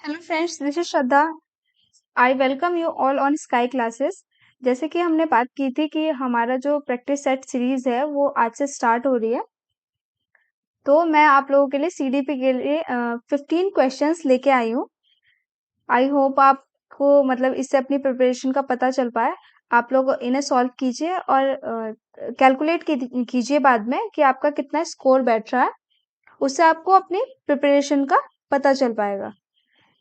Hello friends, this is Shraddha. I welcome you all on sky classes. जैसे कि हमने बात की थी कि हमारा जो प्रैक्टिस सेट सीरीज है वो आज से स्टार्ट हो रही है। तो मैं आप लोगों के लिए सीडीपी के लिए 15 क्वेश्चंस लेके आई हूँ। आई होप आपको मतलब इससे अपनी प्रिपरेशन का पता चल पाए। आप लोग इन्हें सॉल्व कीजिए और कैलकुलेट कीजिए बाद में कि आपका कितना स्कोर बैठ रहा है। उससे आपको अपनी प्रिपरेशन का पता चल पाएगा।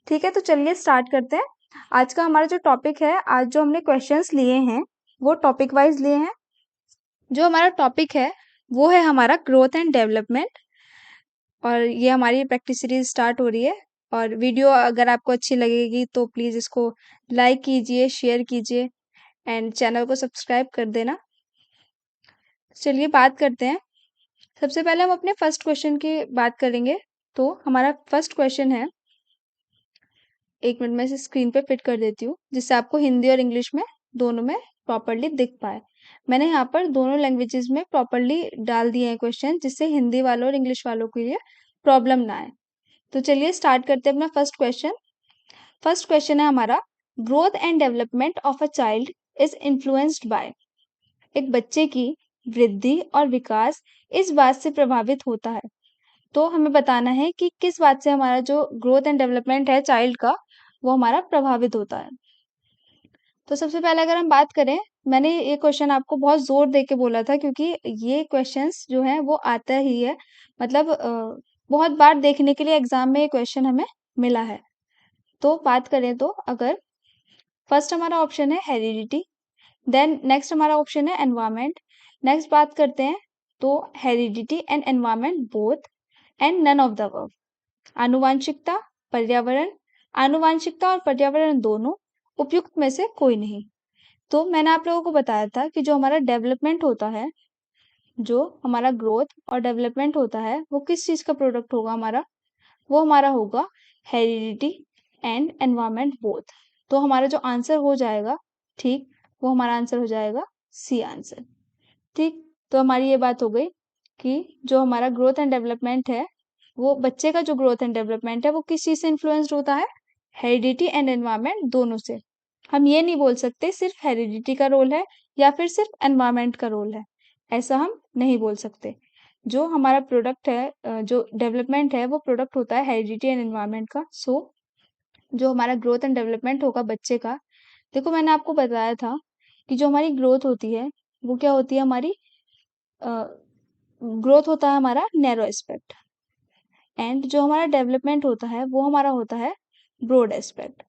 ठीक है, तो चलिए स्टार्ट करते हैं। आज का हमारा जो टॉपिक है, आज जो हमने क्वेश्चंस लिए हैं वो टॉपिक वाइज लिए हैं। जो हमारा टॉपिक है वो है हमारा ग्रोथ एंड डेवलपमेंट, और ये हमारी प्रैक्टिस सीरीज स्टार्ट हो रही है। और वीडियो अगर आपको अच्छी लगेगी तो प्लीज़ इसको लाइक कीजिए, शेयर कीजिए एंड चैनल को सब्सक्राइब कर देना। चलिए बात करते हैं। सबसे पहले हम अपने फर्स्ट क्वेश्चन की बात करेंगे। तो हमारा फर्स्ट क्वेश्चन है, एक मिनट में इसे स्क्रीन पे फिट कर देती हूँ जिससे आपको हिंदी और इंग्लिश में दोनों में प्रॉपरली दिख पाए। मैंने यहाँ पर दोनों लैंग्वेजेस में प्रॉपरली डाल दिए हैं क्वेश्चन, जिससे हिंदी वालों और इंग्लिश वालों के लिए प्रॉब्लम ना आए। तो चलिए स्टार्ट करते हैं अपना फर्स्ट क्वेश्चन। फर्स्ट क्वेश्चन है हमारा, growth and development of a child is influenced by. एक बच्चे की वृद्धि और विकास इस बात से प्रभावित होता है। तो हमें बताना है कि किस बात से हमारा जो ग्रोथ एंड डेवलपमेंट है चाइल्ड का, वो हमारा प्रभावित होता है। तो सबसे पहले अगर हम बात करें, मैंने ये क्वेश्चन आपको बहुत जोर दे के बोला था क्योंकि ये क्वेश्चंस जो हैं वो आता ही है। मतलब बहुत बार देखने के लिए एग्जाम में ये क्वेश्चन हमें मिला है। तो बात करें तो अगर फर्स्ट हमारा ऑप्शन है हेरिडिटी, देन नेक्स्ट हमारा ऑप्शन है एनवायरमेंट। नेक्स्ट बात करते हैं तो heredity and environment both and none of the above. आनुवांशिकता, पर्यावरण, आनुवांशिकता और पर्यावरण दोनों, उपयुक्त में से कोई नहीं। तो मैंने आप लोगों को बताया था कि जो हमारा डेवलपमेंट होता है, जो हमारा ग्रोथ और डेवलपमेंट होता है, वो किस चीज़ का प्रोडक्ट होगा हमारा? वो हमारा होगा हेरिडिटी एंड एनवायरमेंट बोथ। तो हमारा जो आंसर हो जाएगा, ठीक, वो हमारा आंसर हो जाएगा सी आंसर। ठीक, तो हमारी ये बात हो गई कि जो हमारा ग्रोथ एंड डेवलपमेंट है, वो बच्चे का जो ग्रोथ एंड डेवलपमेंट है वो किस चीज़ से इन्फ्लुएंस्ड होता है? हेरिडिटी एंड एनवायरनमेंट दोनों से। हम ये नहीं बोल सकते सिर्फ हेरिडिटी का रोल है या फिर सिर्फ एनवायरनमेंट का रोल है, ऐसा हम नहीं बोल सकते। जो हमारा प्रोडक्ट है, जो डेवलपमेंट है वो प्रोडक्ट होता है हेरिडिटी एंड एनवायरनमेंट का। सो जो हमारा ग्रोथ एंड डेवलपमेंट होगा बच्चे का, देखो मैंने आपको बताया था कि जो हमारी ग्रोथ होती है वो क्या होती है हमारी, ग्रोथ होता है हमारा नैरो एस्पेक्ट, एंड जो हमारा डेवलपमेंट होता है वो हमारा होता है ब्रॉड एस्पेक्ट।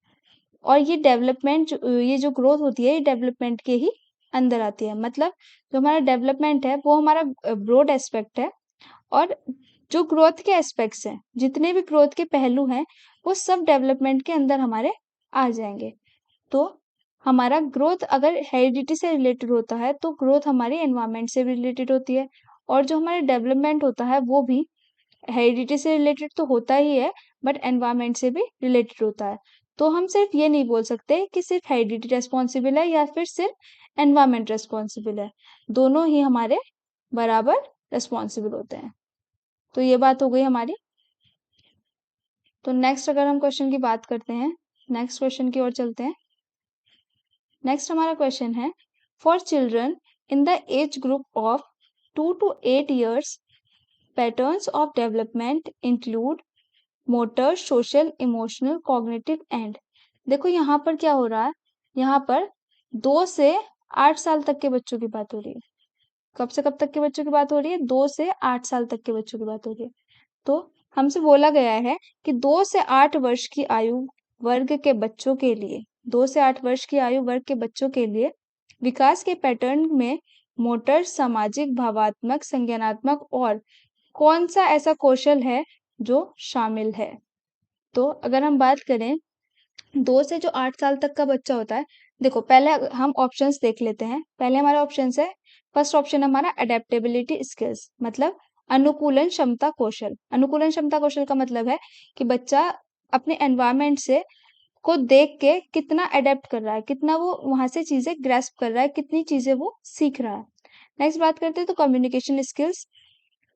और ये डेवलपमेंट ये जो ग्रोथ होती है ये डेवलपमेंट के ही अंदर आती है। मतलब जो हमारा डेवलपमेंट है वो हमारा ब्रॉड एस्पेक्ट है, और जो ग्रोथ के एस्पेक्ट्स हैं, जितने भी ग्रोथ के पहलू हैं, वो सब डेवलपमेंट के अंदर हमारे आ जाएंगे। तो हमारा ग्रोथ अगर हेरिडिटी से रिलेटेड होता है तो ग्रोथ हमारी एनवायरनमेंट से भी रिलेटेड होती है, और जो हमारा डेवलपमेंट होता है वो भी हेरिडिटी से रिलेटेड तो होता ही है, बट एनवायरनमेंट से भी रिलेटेड होता है। तो हम सिर्फ ये नहीं बोल सकते कि सिर्फ हेरिडिटी रेस्पॉन्सिबल है या फिर सिर्फ एनवायरनमेंट रेस्पॉन्सिबल है। दोनों ही हमारे बराबर रेस्पॉन्सिबल होते हैं। तो ये बात हो गई हमारी। तो नेक्स्ट अगर हम क्वेश्चन की बात करते हैं, नेक्स्ट क्वेश्चन की ओर चलते हैं। नेक्स्ट हमारा क्वेश्चन है, for children in the age group of 2 to 8 years, patterns of development include motor, social, emotional, cognitive and. देखो यहाँ पर क्या हो रहा है, यहाँ पर 2 से 8 साल तक के बच्चों की बात हो रही है। कब से कब तक के बच्चों की बात हो रही है? 2 से 8 साल तक के बच्चों की बात हो रही है। तो हमसे बोला गया है कि 2 से 8 वर्ष की आयु वर्ग के बच्चों के लिए, 2 से 8 वर्ष की आयु वर्ग के बच्चों के लिए विकास के पैटर्न में मोटर, सामाजिक, भावात्मक, संज्ञानात्मक और कौन सा ऐसा कौशल है जो शामिल है? तो अगर हम बात करें 2 से जो 8 साल तक का बच्चा होता है, देखो पहले हम ऑप्शंस देख लेते हैं। पहले हमारा ऑप्शंस है, फर्स्ट ऑप्शन हमारा अडेप्टेबिलिटी स्किल्स, मतलब अनुकूलन क्षमता कौशल। अनुकूलन क्षमता कौशल का मतलब है कि बच्चा अपने एनवायरनमेंट से को देख के कितना अडेप्ट कर रहा है, कितना वो वहां से चीजें ग्रेस्प कर रहा है, कितनी चीजें वो सीख रहा है। नेक्स्ट बात करते हैं तो कम्युनिकेशन स्किल्स।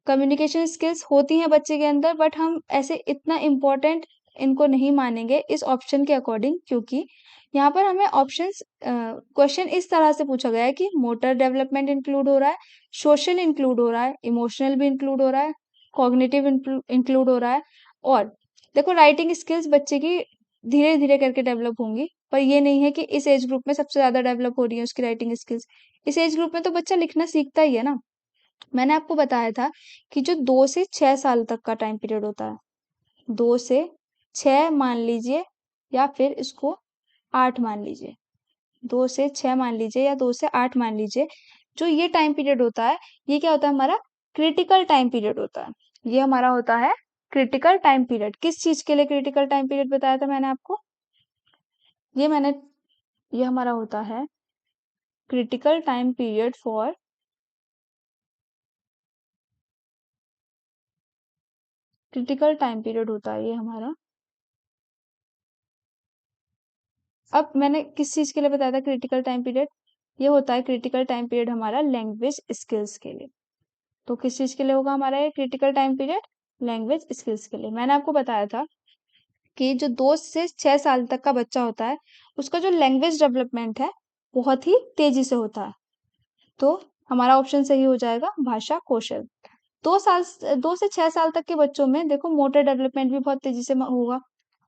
कम्युनिकेशन स्किल्स होती हैं बच्चे के अंदर, बट हम ऐसे इतना इम्पोर्टेंट इनको नहीं मानेंगे इस ऑप्शन के अकॉर्डिंग, क्योंकि यहाँ पर हमें ऑप्शंस क्वेश्चन इस तरह से पूछा गया है कि मोटर डेवलपमेंट इंक्लूड हो रहा है, सोशल इंक्लूड हो रहा है, इमोशनल भी इंक्लूड हो रहा है, कॉग्निटिव इंक्लूड हो रहा है, और देखो राइटिंग स्किल्स बच्चे की धीरे धीरे करके डेवलप होंगी, पर ये नहीं है कि इस एज ग्रुप में सबसे ज्यादा डेवलप हो रही है उसकी राइटिंग स्किल्स। इस एज ग्रुप में तो बच्चा लिखना सीखता ही है ना। मैंने आपको बताया था कि जो 2 से 6 साल तक का टाइम पीरियड होता है, 2 से 6 मान लीजिए, या फिर इसको 8 मान लीजिए, 2 से 6 मान लीजिए या 2 से 8 मान लीजिए, जो ये टाइम पीरियड होता है, ये क्या होता है हमारा क्रिटिकल टाइम पीरियड होता है। ये हमारा होता है क्रिटिकल टाइम पीरियड। किस चीज के लिए क्रिटिकल टाइम पीरियड बताया था मैंने आपको? ये मैंने ये हमारा होता है critical time period for critical time period होता है ये हमारा। अब मैंने किस चीज के लिए बताया था क्रिटिकल टाइम पीरियड? ये होता है क्रिटिकल टाइम पीरियड हमारा लैंग्वेज स्किल्स के लिए। तो किस चीज के लिए होगा हमारा ये critical time period? Language skills के लिए। मैंने आपको बताया था कि जो 2 से 6 साल तक का बच्चा होता है, उसका जो लैंग्वेज डेवलपमेंट है बहुत ही तेजी से होता है। तो हमारा ऑप्शन सही हो जाएगा भाषा कौशल। 2 से 6 साल तक के बच्चों में देखो मोटर डेवलपमेंट भी बहुत तेजी से होगा,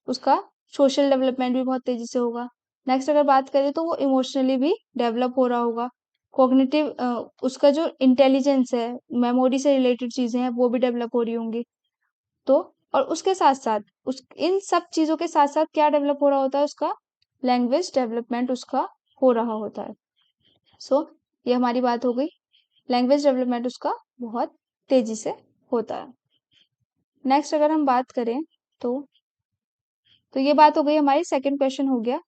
उसका सोशल डेवलपमेंट भी बहुत तेजी से होगा। नेक्स्ट अगर बात करें तो वो इमोशनली भी डेवलप हो रहा होगा। कॉग्निटिव उसका जो इंटेलिजेंस है, मेमोरी से रिलेटेड चीजें हैं, वो भी डेवलप हो रही होंगी। तो और उसके साथ साथ उस इन सब चीजों के साथ साथ क्या डेवलप हो रहा होता है? उसका लैंग्वेज डेवलपमेंट उसका हो रहा होता है। सो ये हमारी बात हो गई, लैंग्वेज डेवलपमेंट उसका बहुत तेजी से होता है। नेक्स्ट अगर हम बात करें तो ये बात हो गई हमारी, सेकंड क्वेश्चन हो गया।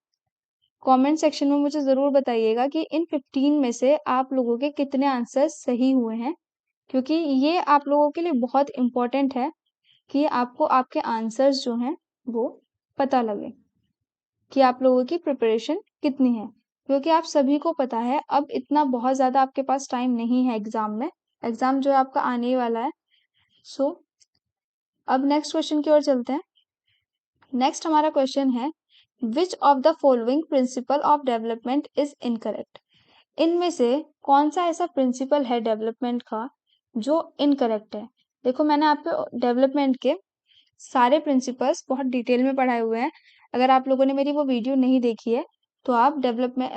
कमेंट सेक्शन में मुझे ज़रूर बताइएगा कि इन 15 में से आप लोगों के कितने आंसर सही हुए हैं, क्योंकि ये आप लोगों के लिए बहुत इम्पोर्टेंट है कि आपको आपके आंसर्स जो हैं वो पता लगे कि आप लोगों की प्रिपरेशन कितनी है। क्योंकि आप सभी को पता है अब इतना बहुत ज़्यादा आपके पास टाइम नहीं है एग्ज़ाम में, एग्ज़ाम जो है आपका आने ही वाला है। सो अब नेक्स्ट क्वेश्चन की ओर चलते हैं। नेक्स्ट हमारा क्वेश्चन है, which of the following principle of development is incorrect? इनमें से कौन सा ऐसा प्रिंसिपल है डेवलपमेंट का जो इनकरेक्ट है? देखो मैंने आपको डेवलपमेंट के सारे प्रिंसिपल्स बहुत डिटेल में पढ़ाए हुए हैं। अगर आप लोगों ने मेरी वो वीडियो नहीं देखी है तो आप डेवलपमेंट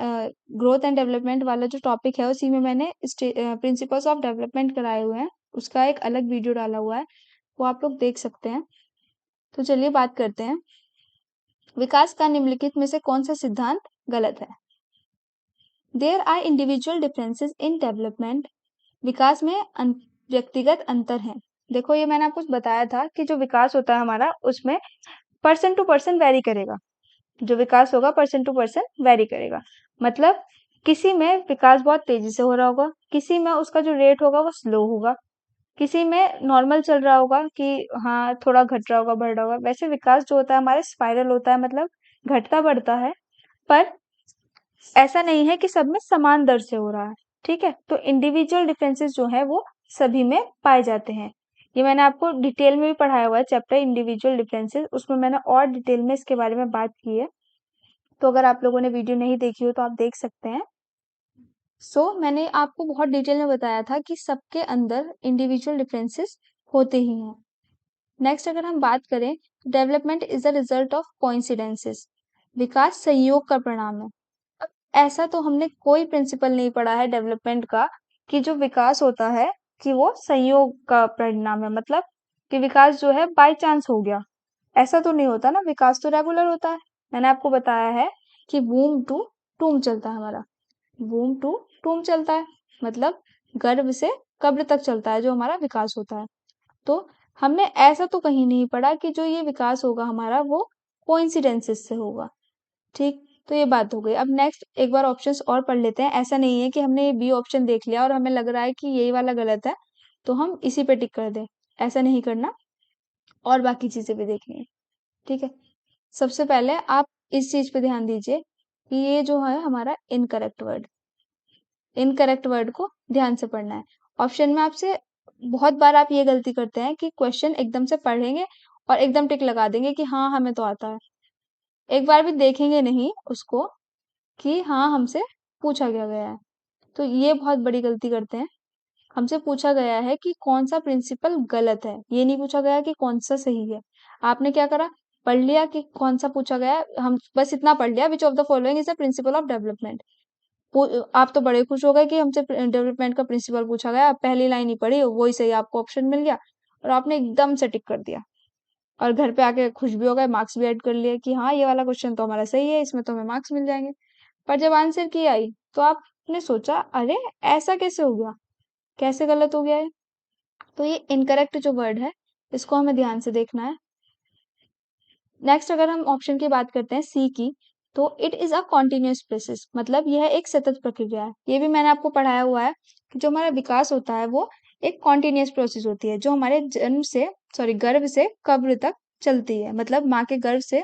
ग्रोथ एंड डेवलपमेंट वाला जो टॉपिक है उसी में मैंने प्रिंसिपल्स ऑफ डेवलपमेंट कराए हुए हैं, उसका एक अलग वीडियो डाला हुआ है, वो आप लोग देख सकते हैं। तो चलिए बात करते हैं, विकास का निम्नलिखित में से कौन सा सिद्धांत गलत है? There are individual differences in development. विकास में व्यक्तिगत अंतर है। देखो ये मैंने आपको बताया था कि जो विकास होता है हमारा उसमें पर्सन टू पर्सन वेरी करेगा। जो विकास होगा पर्सन टू पर्सन वेरी करेगा। मतलब किसी में विकास बहुत तेजी से हो रहा होगा, किसी में उसका जो रेट होगा वो स्लो होगा, किसी में नॉर्मल चल रहा होगा कि हाँ थोड़ा घट रहा होगा बढ़ रहा होगा। वैसे विकास जो होता है हमारे स्पाइरल होता है, मतलब घटता बढ़ता है, पर ऐसा नहीं है कि सब में समान दर से हो रहा है। ठीक है, तो इंडिविजुअल डिफरेंसेस जो है वो सभी में पाए जाते हैं। ये मैंने आपको डिटेल में भी पढ़ाया हुआ है चैप्टर इंडिविजुअल डिफरेंसेस, उसमें मैंने और डिटेल में इसके बारे में बात की है। तो अगर आप लोगों ने वीडियो नहीं देखी हो तो आप देख सकते हैं। मैंने आपको बहुत डिटेल में बताया था कि सबके अंदर इंडिविजुअल डिफरेंसेस होते ही हैं। नेक्स्ट अगर हम बात करें, development is the result of coincidences. विकास संयोग का परिणाम है। अब ऐसा तो हमने कोई प्रिंसिपल नहीं पढ़ा है डेवलपमेंट का कि जो विकास होता है कि वो संयोग का परिणाम है, मतलब कि विकास जो है बाय चांस हो गया। ऐसा तो नहीं होता ना, विकास तो रेगुलर होता है। मैंने आपको बताया है कि वूम टू टूम चलता है हमारा, वूम टू टूम चलता है, मतलब गर्भ से कब्र तक चलता है जो हमारा विकास होता है। तो हमने ऐसा तो कहीं नहीं पढ़ा कि जो ये विकास होगा हमारा वो कोइंसिडेंसेस से होगा। ठीक, तो ये बात हो गई। अब नेक्स्ट एक बार ऑप्शंस और पढ़ लेते हैं। ऐसा नहीं है कि हमने ये बी ऑप्शन देख लिया और हमें लग रहा है कि यही वाला गलत है तो हम इसी पे टिक कर दें, ऐसा नहीं करना, और बाकी चीजें भी देखनी है। ठीक है, सबसे पहले आप इस चीज पे ध्यान दीजिए कि ये जो है हमारा इनकरेक्ट वर्ड, इनकरेक्ट वर्ड को ध्यान से पढ़ना है। ऑप्शन में आपसे बहुत बार आप ये गलती करते हैं कि क्वेश्चन एकदम से पढ़ेंगे और एकदम टिक लगा देंगे कि हाँ हमें तो आता है। एक बार भी देखेंगे नहीं उसको कि हाँ हमसे पूछा क्या गया है। तो ये बहुत बड़ी गलती करते हैं। हमसे पूछा गया है कि कौन सा प्रिंसिपल गलत है, ये नहीं पूछा गया कि कौन सा सही है। आपने क्या करा, पढ़ लिया कि कौन सा पूछा गया है, हम बस इतना पढ़ लिया, विच of the following is the principal of development. आप तो बड़े खुश हो गए कि हमसे डेवलपमेंट का प्रिंसिपल पूछा गया, आप पहली लाइन ही पढ़ी वही सही, आपको ऑप्शन मिल गया और आपने एकदम से टिक कर दिया और घर पे आके खुश भी हो गए, मार्क्स भी ऐड कर लिए कि हाँ ये वाला क्वेश्चन तो हमारा सही है, इसमें तो हमें मार्क्स मिल जाएंगे। पर जब आंसर की आई तो आपने सोचा अरे ऐसा कैसे हो गया, कैसे गलत हो गया है। तो ये इनकरेक्ट जो वर्ड है इसको हमें ध्यान से देखना है। नेक्स्ट अगर हम ऑप्शन की बात करते हैं सी की, तो it is a continuous process, मतलब यह एक सतत प्रक्रिया है। ये भी मैंने आपको पढ़ाया हुआ है कि जो हमारा विकास होता है वो एक कॉन्टिन्यूस प्रोसेस होती है, जो हमारे जन्म से गर्भ से कब्र तक चलती है। मतलब माँ के गर्भ से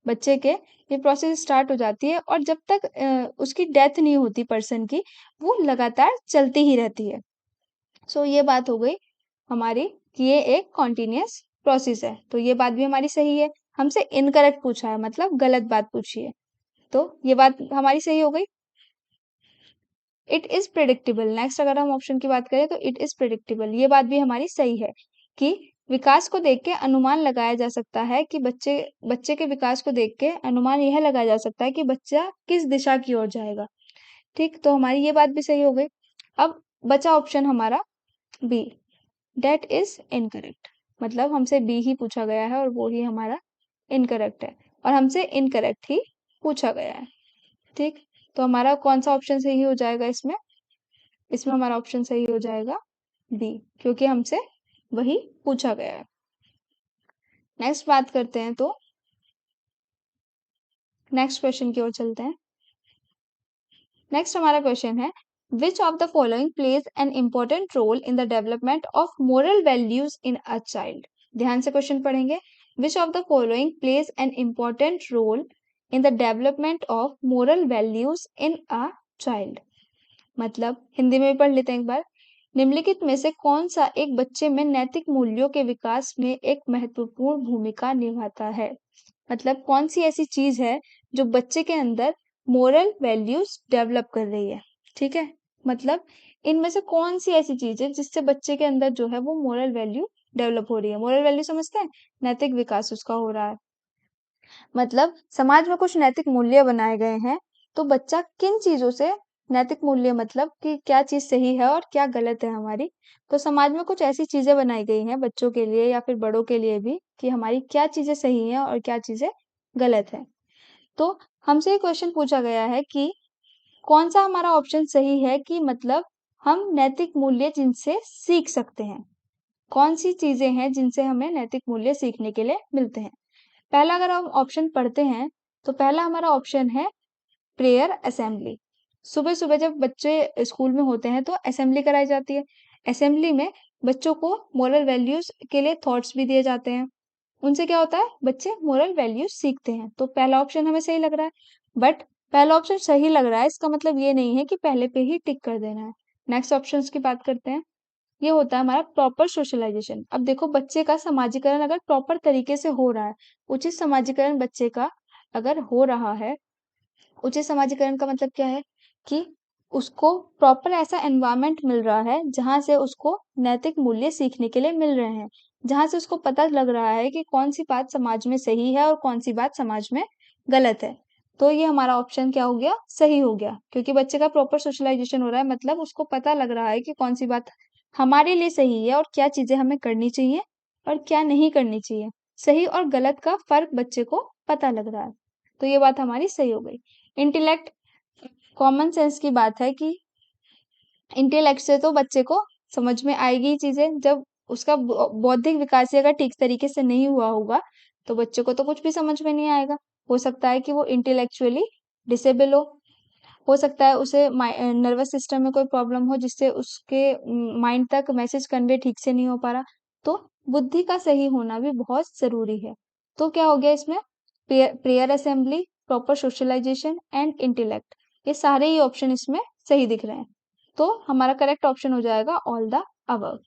बच्चे के ये प्रोसेस स्टार्ट हो जाती है और जब तक उसकी डेथ नहीं होती पर्सन की, वो लगातार चलती ही रहती है। सो ये बात हो गई हमारी कि ये एक कॉन्टिन्यूअस प्रोसेस है, तो ये बात भी हमारी सही है। हमसे इनकरेक्ट पूछा है मतलब गलत बात पूछी है, तो ये बात हमारी सही हो गई। इट इज प्रिडिक्टेबल, नेक्स्ट अगर हम ऑप्शन की बात करें तो इट इज प्रिडिक्टेबल, ये बात भी हमारी सही है कि विकास को देख के अनुमान लगाया जा सकता है कि बच्चे बच्चे के विकास को देख के अनुमान यह लगाया जा सकता है कि बच्चा किस दिशा की ओर जाएगा। ठीक, तो हमारी ये बात भी सही हो गई। अब बचा ऑप्शन हमारा बी, डेट इज इनकरेक्ट, मतलब हमसे बी ही पूछा गया है और वो ही हमारा इनकरेक्ट है और हमसे इनकरेक्ट ही पूछा गया है। ठीक, तो हमारा कौन सा ऑप्शन सही हो जाएगा इसमें, इसमें हमारा ऑप्शन सही हो जाएगा बी, क्योंकि हमसे वही पूछा गया है। नेक्स्ट बात करते हैं, तो नेक्स्ट क्वेश्चन की ओर चलते हैं। नेक्स्ट हमारा क्वेश्चन है which of the following plays an important role in the development of moral values in a child. ध्यान से क्वेश्चन पढ़ेंगे। Which of the following plays an important role in the development of moral values in a child, मतलब हिंदी में भी पढ़ लेते हैं एक बार। निम्नलिखित में से कौन सा एक बच्चे में नैतिक मूल्यों के विकास में एक महत्वपूर्ण भूमिका निभाता है, मतलब कौन सी ऐसी चीज है जो बच्चे के अंदर मोरल वैल्यूज डेवलप कर रही है। ठीक है, मतलब इनमें से कौन सी ऐसी चीज है जिससे बच्चे के अंदर जो है वो मोरल वैल्यू डेवलप हो रही है। मोरल वैल्यू समझते हैं, नैतिक विकास उसका हो रहा है, मतलब समाज में कुछ नैतिक मूल्य बनाए गए हैं, तो बच्चा किन चीजों से नैतिक मूल्य मतलब कि क्या चीज सही है और क्या गलत है हमारी। तो समाज में कुछ ऐसी चीजें बनाई गई हैं बच्चों के लिए या फिर बड़ों के लिए भी कि हमारी क्या चीजें सही हैं और क्या चीजें गलत है। तो हमसे ये क्वेश्चन पूछा गया है कि कौन सा हमारा ऑप्शन सही है कि मतलब हम नैतिक मूल्य जिनसे सीख सकते हैं, कौन सी चीजें हैं जिनसे हमें नैतिक मूल्य सीखने के लिए मिलते हैं। पहला अगर हम ऑप्शन पढ़ते हैं तो पहला हमारा ऑप्शन है प्रेयर असेंबली। सुबह सुबह जब बच्चे स्कूल में होते हैं तो असेंबली कराई जाती है। असेंबली में बच्चों को मोरल वैल्यूज के लिए थॉट्स भी दिए जाते हैं, उनसे क्या होता है बच्चे मोरल वैल्यूज सीखते हैं। तो पहला ऑप्शन हमें सही लग रहा है, बट पहला ऑप्शन सही लग रहा है इसका मतलब ये नहीं है कि पहले पे ही टिक कर देना है। नेक्स्ट ऑप्शन की बात करते हैं, ये होता है हमारा प्रॉपर सोशलाइजेशन। अब देखो बच्चे का समाजीकरण अगर प्रॉपर तरीके से हो रहा है, उचित समाजीकरण बच्चे का अगर हो रहा है, उचित समाजीकरण का मतलब क्या है कि उसको प्रॉपर ऐसा एनवायरनमेंट मिल रहा है जहाँ से उसको नैतिक मूल्य सीखने के लिए मिल रहे हैं, जहाँ से उसको पता लग रहा है कि कौन सी बात समाज में सही है और कौन सी बात समाज में गलत है। तो ये हमारा ऑप्शन क्या हो गया, सही हो गया, क्योंकि बच्चे का प्रॉपर सोशलाइजेशन हो रहा है, मतलब उसको पता लग रहा है कि कौन सी बात हमारे लिए सही है और क्या चीजें हमें करनी चाहिए और क्या नहीं करनी चाहिए। सही और गलत का फर्क बच्चे को पता लग रहा है, तो ये बात हमारी सही हो गई। इंटेलेक्ट, कॉमन सेंस की बात है कि इंटेलेक्ट से तो बच्चे को समझ में आएगी ही चीजें, जब उसका बौद्धिक विकास ही अगर ठीक तरीके से नहीं हुआ होगा तो बच्चे को तो कुछ भी समझ में नहीं आएगा। हो सकता है कि वो इंटेलेक्चुअली डिसेबल हो सकता है उसे नर्वस सिस्टम में कोई प्रॉब्लम हो जिससे उसके माइंड तक मैसेज कन्वे ठीक से नहीं हो पा रहा। तो बुद्धि का सही होना भी बहुत जरूरी है। तो क्या हो गया इसमें, prayer assembly, proper socialization and intellect, ये सारे ही ऑप्शन इसमें सही दिख रहे हैं। तो हमारा करेक्ट ऑप्शन हो जाएगा ऑल द अबव,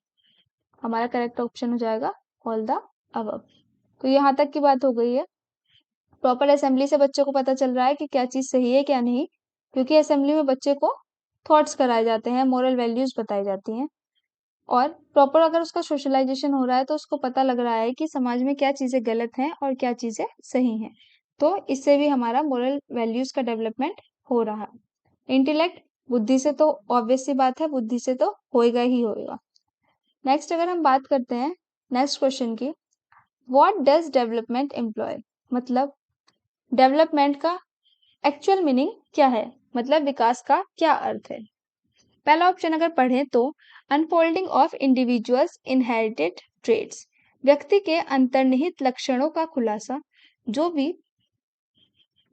हमारा करेक्ट ऑप्शन हो जाएगा ऑल द अबव। तो यहाँ तक की बात हो गई है। प्रॉपर असेंबली से बच्चों को पता चल रहा है कि क्या चीज़ सही है क्या नहीं, क्योंकि असेंबली में बच्चे को थॉट्स कराए जाते हैं, मोरल वैल्यूज़ बताई जाती हैं। और प्रॉपर अगर उसका सोशलाइजेशन हो रहा है तो उसको पता लग रहा है कि समाज में क्या चीज़ें गलत हैं और क्या चीज़ें सही हैं। तो इससे भी हमारा मोरल वैल्यूज़ का डेवलपमेंट हो रहा है। इंटेलेक्ट, बुद्धि से तो ऑब्वियस सी बात है, बुद्धि से तो होएगा ही होएगा। नेक्स्ट अगर हम बात करते हैं नेक्स्ट क्वेश्चन की, व्हाट डज डेवलपमेंट एम्प्लॉय, मतलब डेवलपमेंट का एक्चुअल मीनिंग क्या है, मतलब विकास का क्या अर्थ है। पहला ऑप्शन अगर पढ़ें तो unfolding of individuals inherited traits, व्यक्ति के अंतर्निहित लक्षणों का खुलासा। जो भी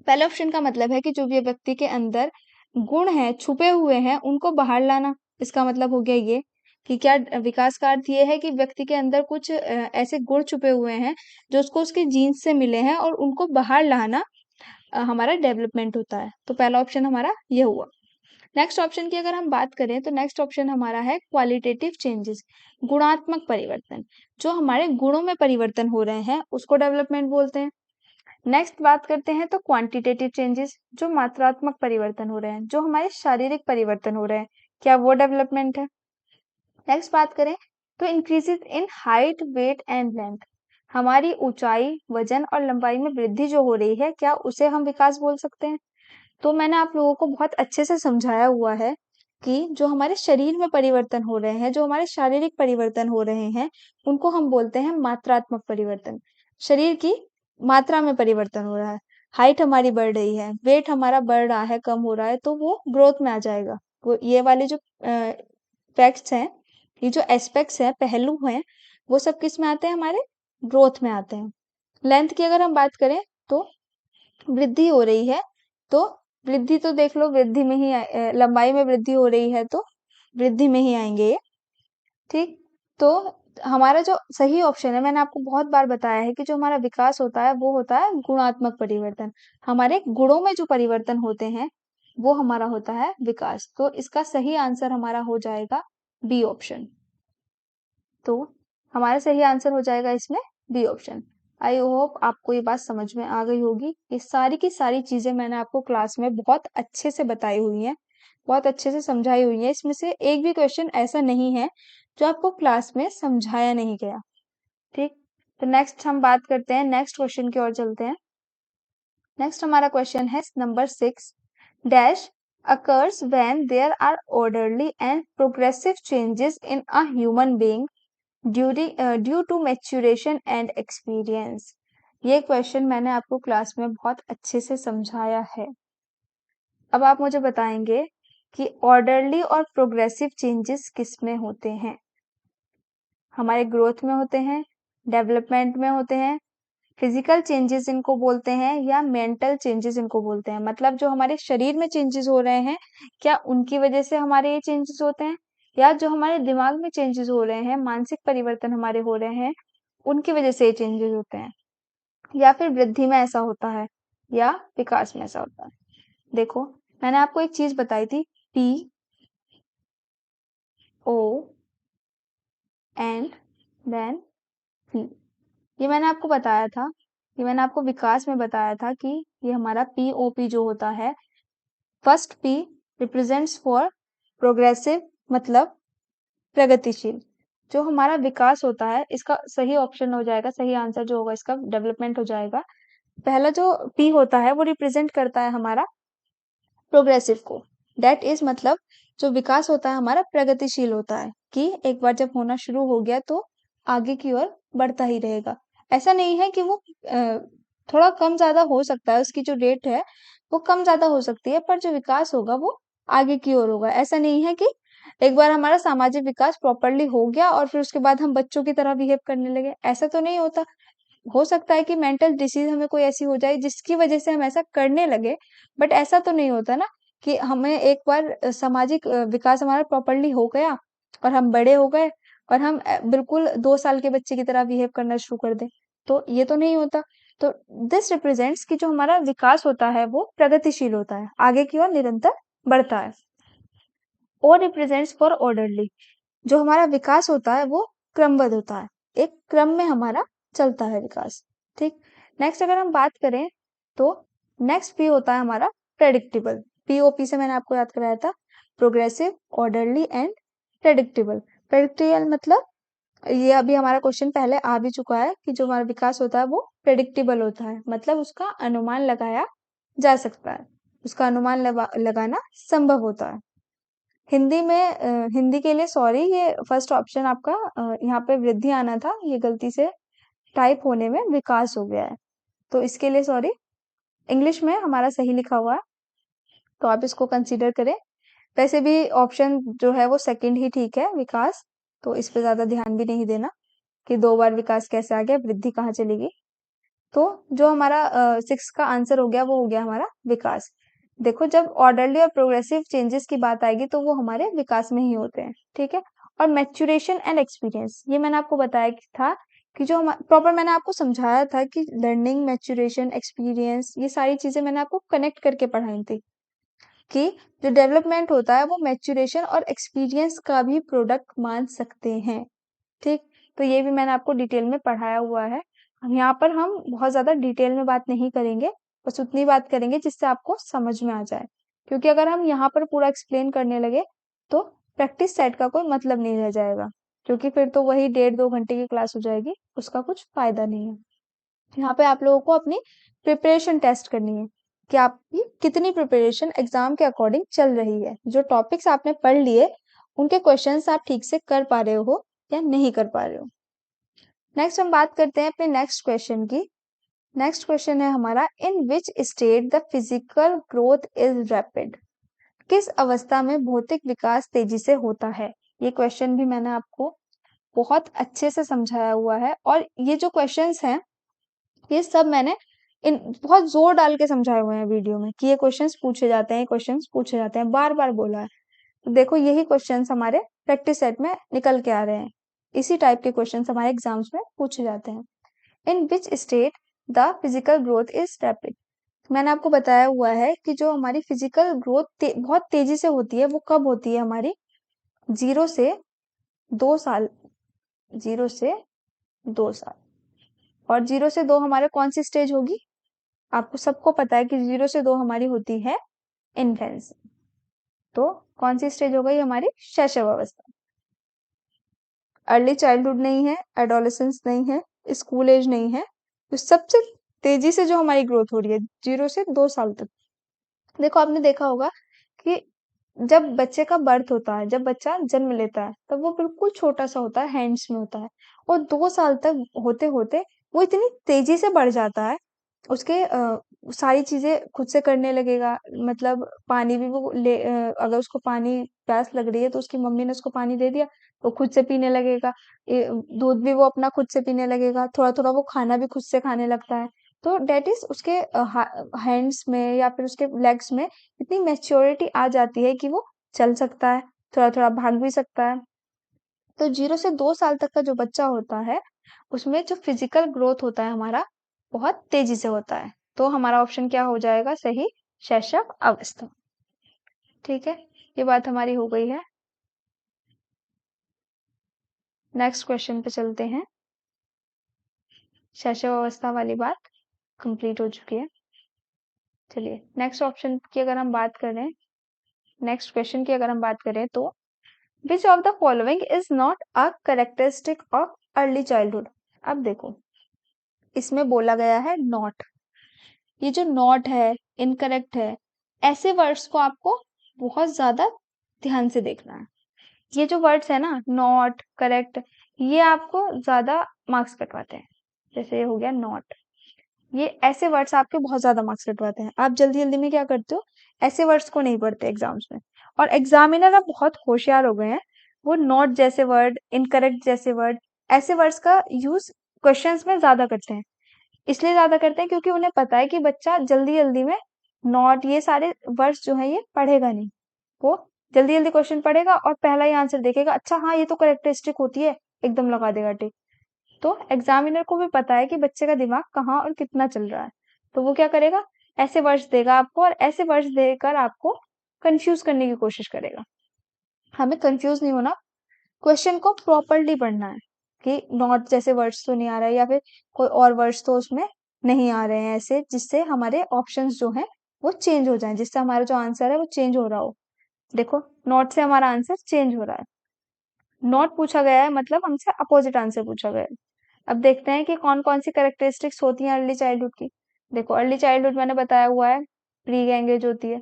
पहले ऑप्शन का मतलब है कि जो भी व्यक्ति के अंदर गुण हैं, छुपे हुए हैं, उनको बाहर लाना। इसका मतलब हो गया ये कि क्या विकास का अर्थ ये है कि व्यक्ति के अंदर कुछ ऐसे गुण छुपे हुए हैं जो उसको उसके जीन्स से मिले हैं और उनको बाहर लाना हमारा डेवलपमेंट होता है। तो पहला ऑप्शन हमारा ये हुआ। नेक्स्ट ऑप्शन की अगर हम बात करें तो नेक्स्ट ऑप्शन हमारा है क्वालिटेटिव चेंजेस, गुणात्मक परिवर्तन। जो हमारे गुणों में परिवर्तन हो रहे हैं उसको डेवलपमेंट बोलते हैं। नेक्स्ट बात करते हैं तो क्वांटिटेटिव चेंजेस, जो मात्रात्मक परिवर्तन हो रहे हैं, जो हमारे शारीरिक परिवर्तन हो रहे हैं, क्या वो डेवलपमेंट है। नेक्स्ट बात करें तो increases in height, weight and length, हमारी ऊंचाई, वजन और लंबाई में वृद्धि जो हो रही है, क्या उसे हम विकास बोल सकते हैं। तो मैंने आप लोगों को बहुत अच्छे से समझाया हुआ है कि जो हमारे शरीर में परिवर्तन हो रहे हैं, जो हमारे शारीरिक परिवर्तन हो रहे हैं, उनको हम बोलते हैं मात्रात्मक परिवर्तन। शरीर की मात्रा में परिवर्तन हो रहा है, हाइट हमारी बढ़ रही है, वेट हमारा बढ़ रहा है, कम हो रहा है, तो वो ग्रोथ में आ जाएगा। वो ये वाले जो फैक्ट्स हैं, ये जो एस्पेक्ट्स हैं, पहलू हैं, वो सब किस में आते हैं, हमारे ग्रोथ में आते हैं। लेंथ की अगर हम बात करें तो वृद्धि हो रही है, तो वृद्धि तो देख लो वृद्धि में ही लंबाई में वृद्धि हो रही है तो वृद्धि में ही आएंगे ये। ठीक, तो हमारा जो सही ऑप्शन है, मैंने आपको बहुत बार बताया है कि जो हमारा विकास होता है वो होता है गुणात्मक परिवर्तन। हमारे गुणों में जो परिवर्तन होते हैं वो हमारा होता है विकास। तो इसका सही आंसर हमारा हो जाएगा बी ऑप्शन। तो हमारा सही आंसर हो जाएगा इसमें बी ऑप्शन। आई होप आपको ये बात समझ में आ गई होगी। ये सारी की सारी चीजें मैंने आपको क्लास में बहुत अच्छे से बताई हुई हैं, बहुत अच्छे से समझाई हुई है। इसमें से एक भी क्वेश्चन ऐसा नहीं है जो आपको क्लास में समझाया नहीं गया। ठीक, तो नेक्स्ट हम बात करते हैं, नेक्स्ट क्वेश्चन की ओर चलते हैं। नेक्स्ट हमारा क्वेश्चन है number 6, dash occurs when there are orderly and progressive changes in a human being due to maturation and experience. ये क्वेश्चन मैंने आपको क्लास में बहुत अच्छे से समझाया है। अब आप मुझे बताएंगे कि ऑर्डरली और प्रोग्रेसिव चेंजेस किस में होते हैं। हमारे ग्रोथ में होते हैं, डेवलपमेंट में होते हैं, फिजिकल चेंजेस इनको बोलते हैं, या मेंटल चेंजेस इनको बोलते हैं। मतलब जो हमारे शरीर में चेंजेस हो रहे हैं, क्या उनकी वजह से हमारे ये चेंजेस होते हैं, या जो हमारे दिमाग में चेंजेस हो रहे हैं, मानसिक परिवर्तन हमारे हो रहे हैं, उनकी वजह से ये चेंजेस होते हैं, या फिर वृद्धि में ऐसा होता है, या विकास में ऐसा होता है। देखो, मैंने आपको एक चीज बताई थी, P O and then P. ये मैंने आपको बताया था, ये मैंने आपको विकास में बताया था कि ये हमारा पीओपी जो होता है, first P represents for progressive, मतलब प्रगतिशील। जो हमारा विकास होता है, इसका सही ऑप्शन हो जाएगा, सही आंसर जो होगा इसका डेवलपमेंट हो जाएगा। पहला जो पी होता है वो रिप्रेजेंट करता है हमारा प्रोग्रेसिव को, दैट इज मतलब जो विकास होता है हमारा प्रगतिशील होता है, कि एक बार जब होना शुरू हो गया तो आगे की ओर बढ़ता ही रहेगा। ऐसा नहीं है कि वो थोड़ा कम ज्यादा हो सकता है, उसकी जो रेट है वो कम ज्यादा हो सकती है, पर जो विकास होगा वो आगे की ओर होगा। ऐसा नहीं है कि एक बार हमारा सामाजिक विकास प्रॉपरली हो गया और फिर उसके बाद हम बच्चों की तरह बिहेव करने लगे, ऐसा तो नहीं होता। हो सकता है कि मेंटल डिसीज हमें कोई ऐसी हो जाए जिसकी वजह से हम ऐसा करने लगे, बट ऐसा तो नहीं होता ना कि हमें एक बार सामाजिक विकास हमारा प्रॉपरली हो गया और हम बड़े हो गए और हम बिल्कुल 2 साल के बच्चे की तरह बिहेव करना शुरू कर दें, तो ये तो नहीं होता। तो दिस रिप्रेजेंट्स कि जो हमारा विकास होता है वो प्रगतिशील होता है, आगे की ओर निरंतर बढ़ता है। और रिप्रेजेंट्स फॉर ऑर्डरली, जो हमारा विकास होता है वो क्रमबद्ध होता है, एक क्रम में हमारा चलता है विकास। ठीक। नेक्स्ट अगर हम बात करें तो नेक्स्ट पी होता है हमारा प्रेडिक्टेबल। पीओपी से मैंने आपको याद कराया था, progressive, orderly and predictable. Predictable मतलब ये अभी हमारा क्वेश्चन पहले आ भी चुका है कि जो हमारा विकास होता है वो प्रेडिक्टेबल होता है, मतलब उसका अनुमान लगाया जा सकता है, उसका अनुमान लगाना संभव होता है। हिंदी में हिंदी के लिए सॉरी, ये फर्स्ट ऑप्शन आपका यहाँ पे वृद्धि आना था, ये गलती से टाइप होने में विकास हो गया है, तो इसके लिए सॉरी। इंग्लिश में हमारा सही लिखा हुआ है, तो आप इसको कंसीडर करें। वैसे भी ऑप्शन जो है वो सेकंड ही ठीक है, विकास, तो इस पे ज्यादा ध्यान भी नहीं देना कि 2 बार विकास कैसे आ गया, वृद्धि कहाँ चली गई। तो जो हमारा 6 का आंसर हो गया वो हो गया हमारा विकास। देखो जब ऑर्डरली और प्रोग्रेसिव चेंजेस की बात आएगी तो वो हमारे विकास में ही होते हैं, ठीक है। और मैच्योरेशन एंड एक्सपीरियंस, ये मैंने आपको बताया था कि जो हम प्रॉपर, मैंने आपको समझाया था कि लर्निंग, मैच्योरेशन, एक्सपीरियंस, ये सारी चीजें मैंने आपको कनेक्ट करके पढ़ाई थी कि जो डेवलपमेंट होता है वो मैच्योरेशन और एक्सपीरियंस का भी प्रोडक्ट मान सकते हैं, ठीक। तो ये भी मैंने आपको डिटेल में पढ़ाया हुआ है। हम यहाँ पर हम बहुत ज्यादा डिटेल में बात नहीं करेंगे, बस उतनी बात करेंगे जिससे आपको समझ में आ जाए, क्योंकि अगर हम यहाँ पर पूरा एक्सप्लेन करने लगे तो प्रैक्टिस सेट का कोई मतलब नहीं रह जाएगा, क्योंकि फिर तो वही 1.5-2 घंटे की क्लास हो जाएगी, उसका कुछ फायदा नहीं है। यहाँ पे आप लोगों को अपनी प्रिपरेशन टेस्ट करनी है कि आपकी कितनी प्रिपरेशन एग्जाम के अकॉर्डिंग चल रही है, जो टॉपिक्स आपने पढ़ लिए उनके क्वेश्चंस आप ठीक से कर पा रहे हो या नहीं कर पा रहे हो। नेक्स्ट हम बात करते हैं अपने नेक्स्ट क्वेश्चन की। नेक्स्ट क्वेश्चन है हमारा, in which state the physical growth is rapid. किस अवस्था में भौतिक विकास तेजी से होता है। ये क्वेश्चन भी मैंने आपको बहुत अच्छे से समझाया हुआ है, और ये जो क्वेश्चंस हैं ये सब मैंने इन बहुत जोर डाल के समझाए हुए हैं वीडियो में कि ये क्वेश्चंस पूछे जाते हैं, क्वेश्चंस पूछे जाते हैं, बार बार बोला है। तो देखो यही क्वेश्चंस हमारे प्रैक्टिस सेट में निकल के आ रहे हैं, इसी टाइप के क्वेश्चंस हमारे एग्जाम्स में पूछे जाते हैं। In which state the physical growth is rapid. मैंने आपको बताया हुआ है कि जो हमारी फिजिकल ग्रोथ बहुत तेजी से होती है, वो कब होती है हमारी 0 से 2 साल, 0 से 2 साल। और 0 से 2 हमारे कौन सी स्टेज होगी, आपको सबको पता है कि 0 से 2 हमारी होती है इन्फेंसी। तो कौन सी स्टेज हो गई हमारी, शैशव अवस्था। अर्ली चाइल्डहुड नहीं है, एडोलेसेंस नहीं है, स्कूल एज नहीं है, तो सबसे तेजी से जो हमारी ग्रोथ हो रही है 0 से 2 साल तक। देखो आपने देखा होगा कि जब बच्चे का बर्थ होता है, जब बच्चा जन्म लेता है, तब वो बिल्कुल छोटा सा होता है, हैंड्स में होता है, और 2 साल तक होते होते वो इतनी तेजी से बढ़ जाता है, उसके सारी चीजें खुद से करने लगेगा, मतलब पानी भी वो अगर उसको पानी प्यास लग रही है तो उसकी मम्मी ने उसको पानी दे दिया तो खुद से पीने लगेगा। दूध भी वो अपना खुद से पीने लगेगा, थोड़ा थोड़ा वो खाना भी खुद से खाने लगता है। तो डेट इज उसके हैंड्स में या फिर उसके लेग्स में इतनी मैच्योरिटी आ जाती है कि वो चल सकता है, थोड़ा थोड़ा भाग भी सकता है। तो 0 से 2 साल तक का जो बच्चा होता है उसमें जो फिजिकल ग्रोथ होता है हमारा बहुत तेजी से होता है। तो हमारा ऑप्शन क्या हो जाएगा सही, शैशव अवस्था। ठीक है, ये बात हमारी हो गई है। नेक्स्ट क्वेश्चन पे चलते हैं। शैशव अवस्था वाली बात कंप्लीट हो चुकी है। चलिए नेक्स्ट ऑप्शन की अगर हम बात करें, नेक्स्ट क्वेश्चन की अगर हम बात करें तो विच of the following is not a characteristic of early childhood. अब देखो इसमें बोला गया है नॉट, ये जो नॉट है, इनकरेक्ट है, ऐसे वर्ड्स को आपको बहुत ज्यादा ध्यान से देखना है। ये जो वर्ड्स है ना, नॉट, करेक्ट, ये आपको ज्यादा मार्क्स कटवाते हैं। जैसे ये हो गया नॉट, ये ऐसे वर्ड्स आपके बहुत ज्यादा मार्क्स कटवाते हैं। आप जल्दी जल्दी में क्या करते हो, ऐसे वर्ड्स को नहीं पढ़ते एग्जाम्स में। और एग्जामिनर अब बहुत होशियार हो गए हैं, वो नॉट जैसे वर्ड, इनकरेक्ट जैसे वर्ड, ऐसे वर्ड्स का यूज क्वेश्चंस में ज्यादा करते हैं। इसलिए ज्यादा करते हैं क्योंकि उन्हें पता है कि बच्चा जल्दी जल्दी में नॉट, ये सारे वर्ड्स जो है ये पढ़ेगा नहीं। वो जल्दी जल्दी क्वेश्चन पढ़ेगा और पहला ही आंसर देखेगा, अच्छा हाँ ये तो करेक्टरिस्टिक होती है, एकदम लगा देगा टिक। तो एग्जामिनर को भी पता है कि बच्चे का दिमाग कहाँ और कितना चल रहा है, तो वो क्या करेगा, ऐसे वर्ड्स देगा आपको, और ऐसे वर्ड्स देकर आपको कंफ्यूज करने की कोशिश करेगा। हमें कंफ्यूज नहीं होना, क्वेश्चन को प्रॉपरली पढ़ना है। कि नॉट जैसे वर्ड्स तो नहीं आ रहा है, या फिर कोई और वर्ड्स तो उसमें नहीं आ रहे हैं ऐसे, जिससे हमारे ऑप्शंस जो हैं वो चेंज हो जाएं, जिससे हमारा जो आंसर है वो चेंज हो रहा हो। देखो, नॉट से हमारा आंसर चेंज हो रहा है। नॉट पूछा गया है मतलब हमसे अपोजिट आंसर पूछा गया है। अब देखते हैं कि कौन कौन सी कैरेक्टरिस्टिक्स होती हैं अर्ली चाइल्डहुड की। देखो, अर्ली चाइल्डहुड मैंने बताया हुआ है, प्री गैंग एज होती है।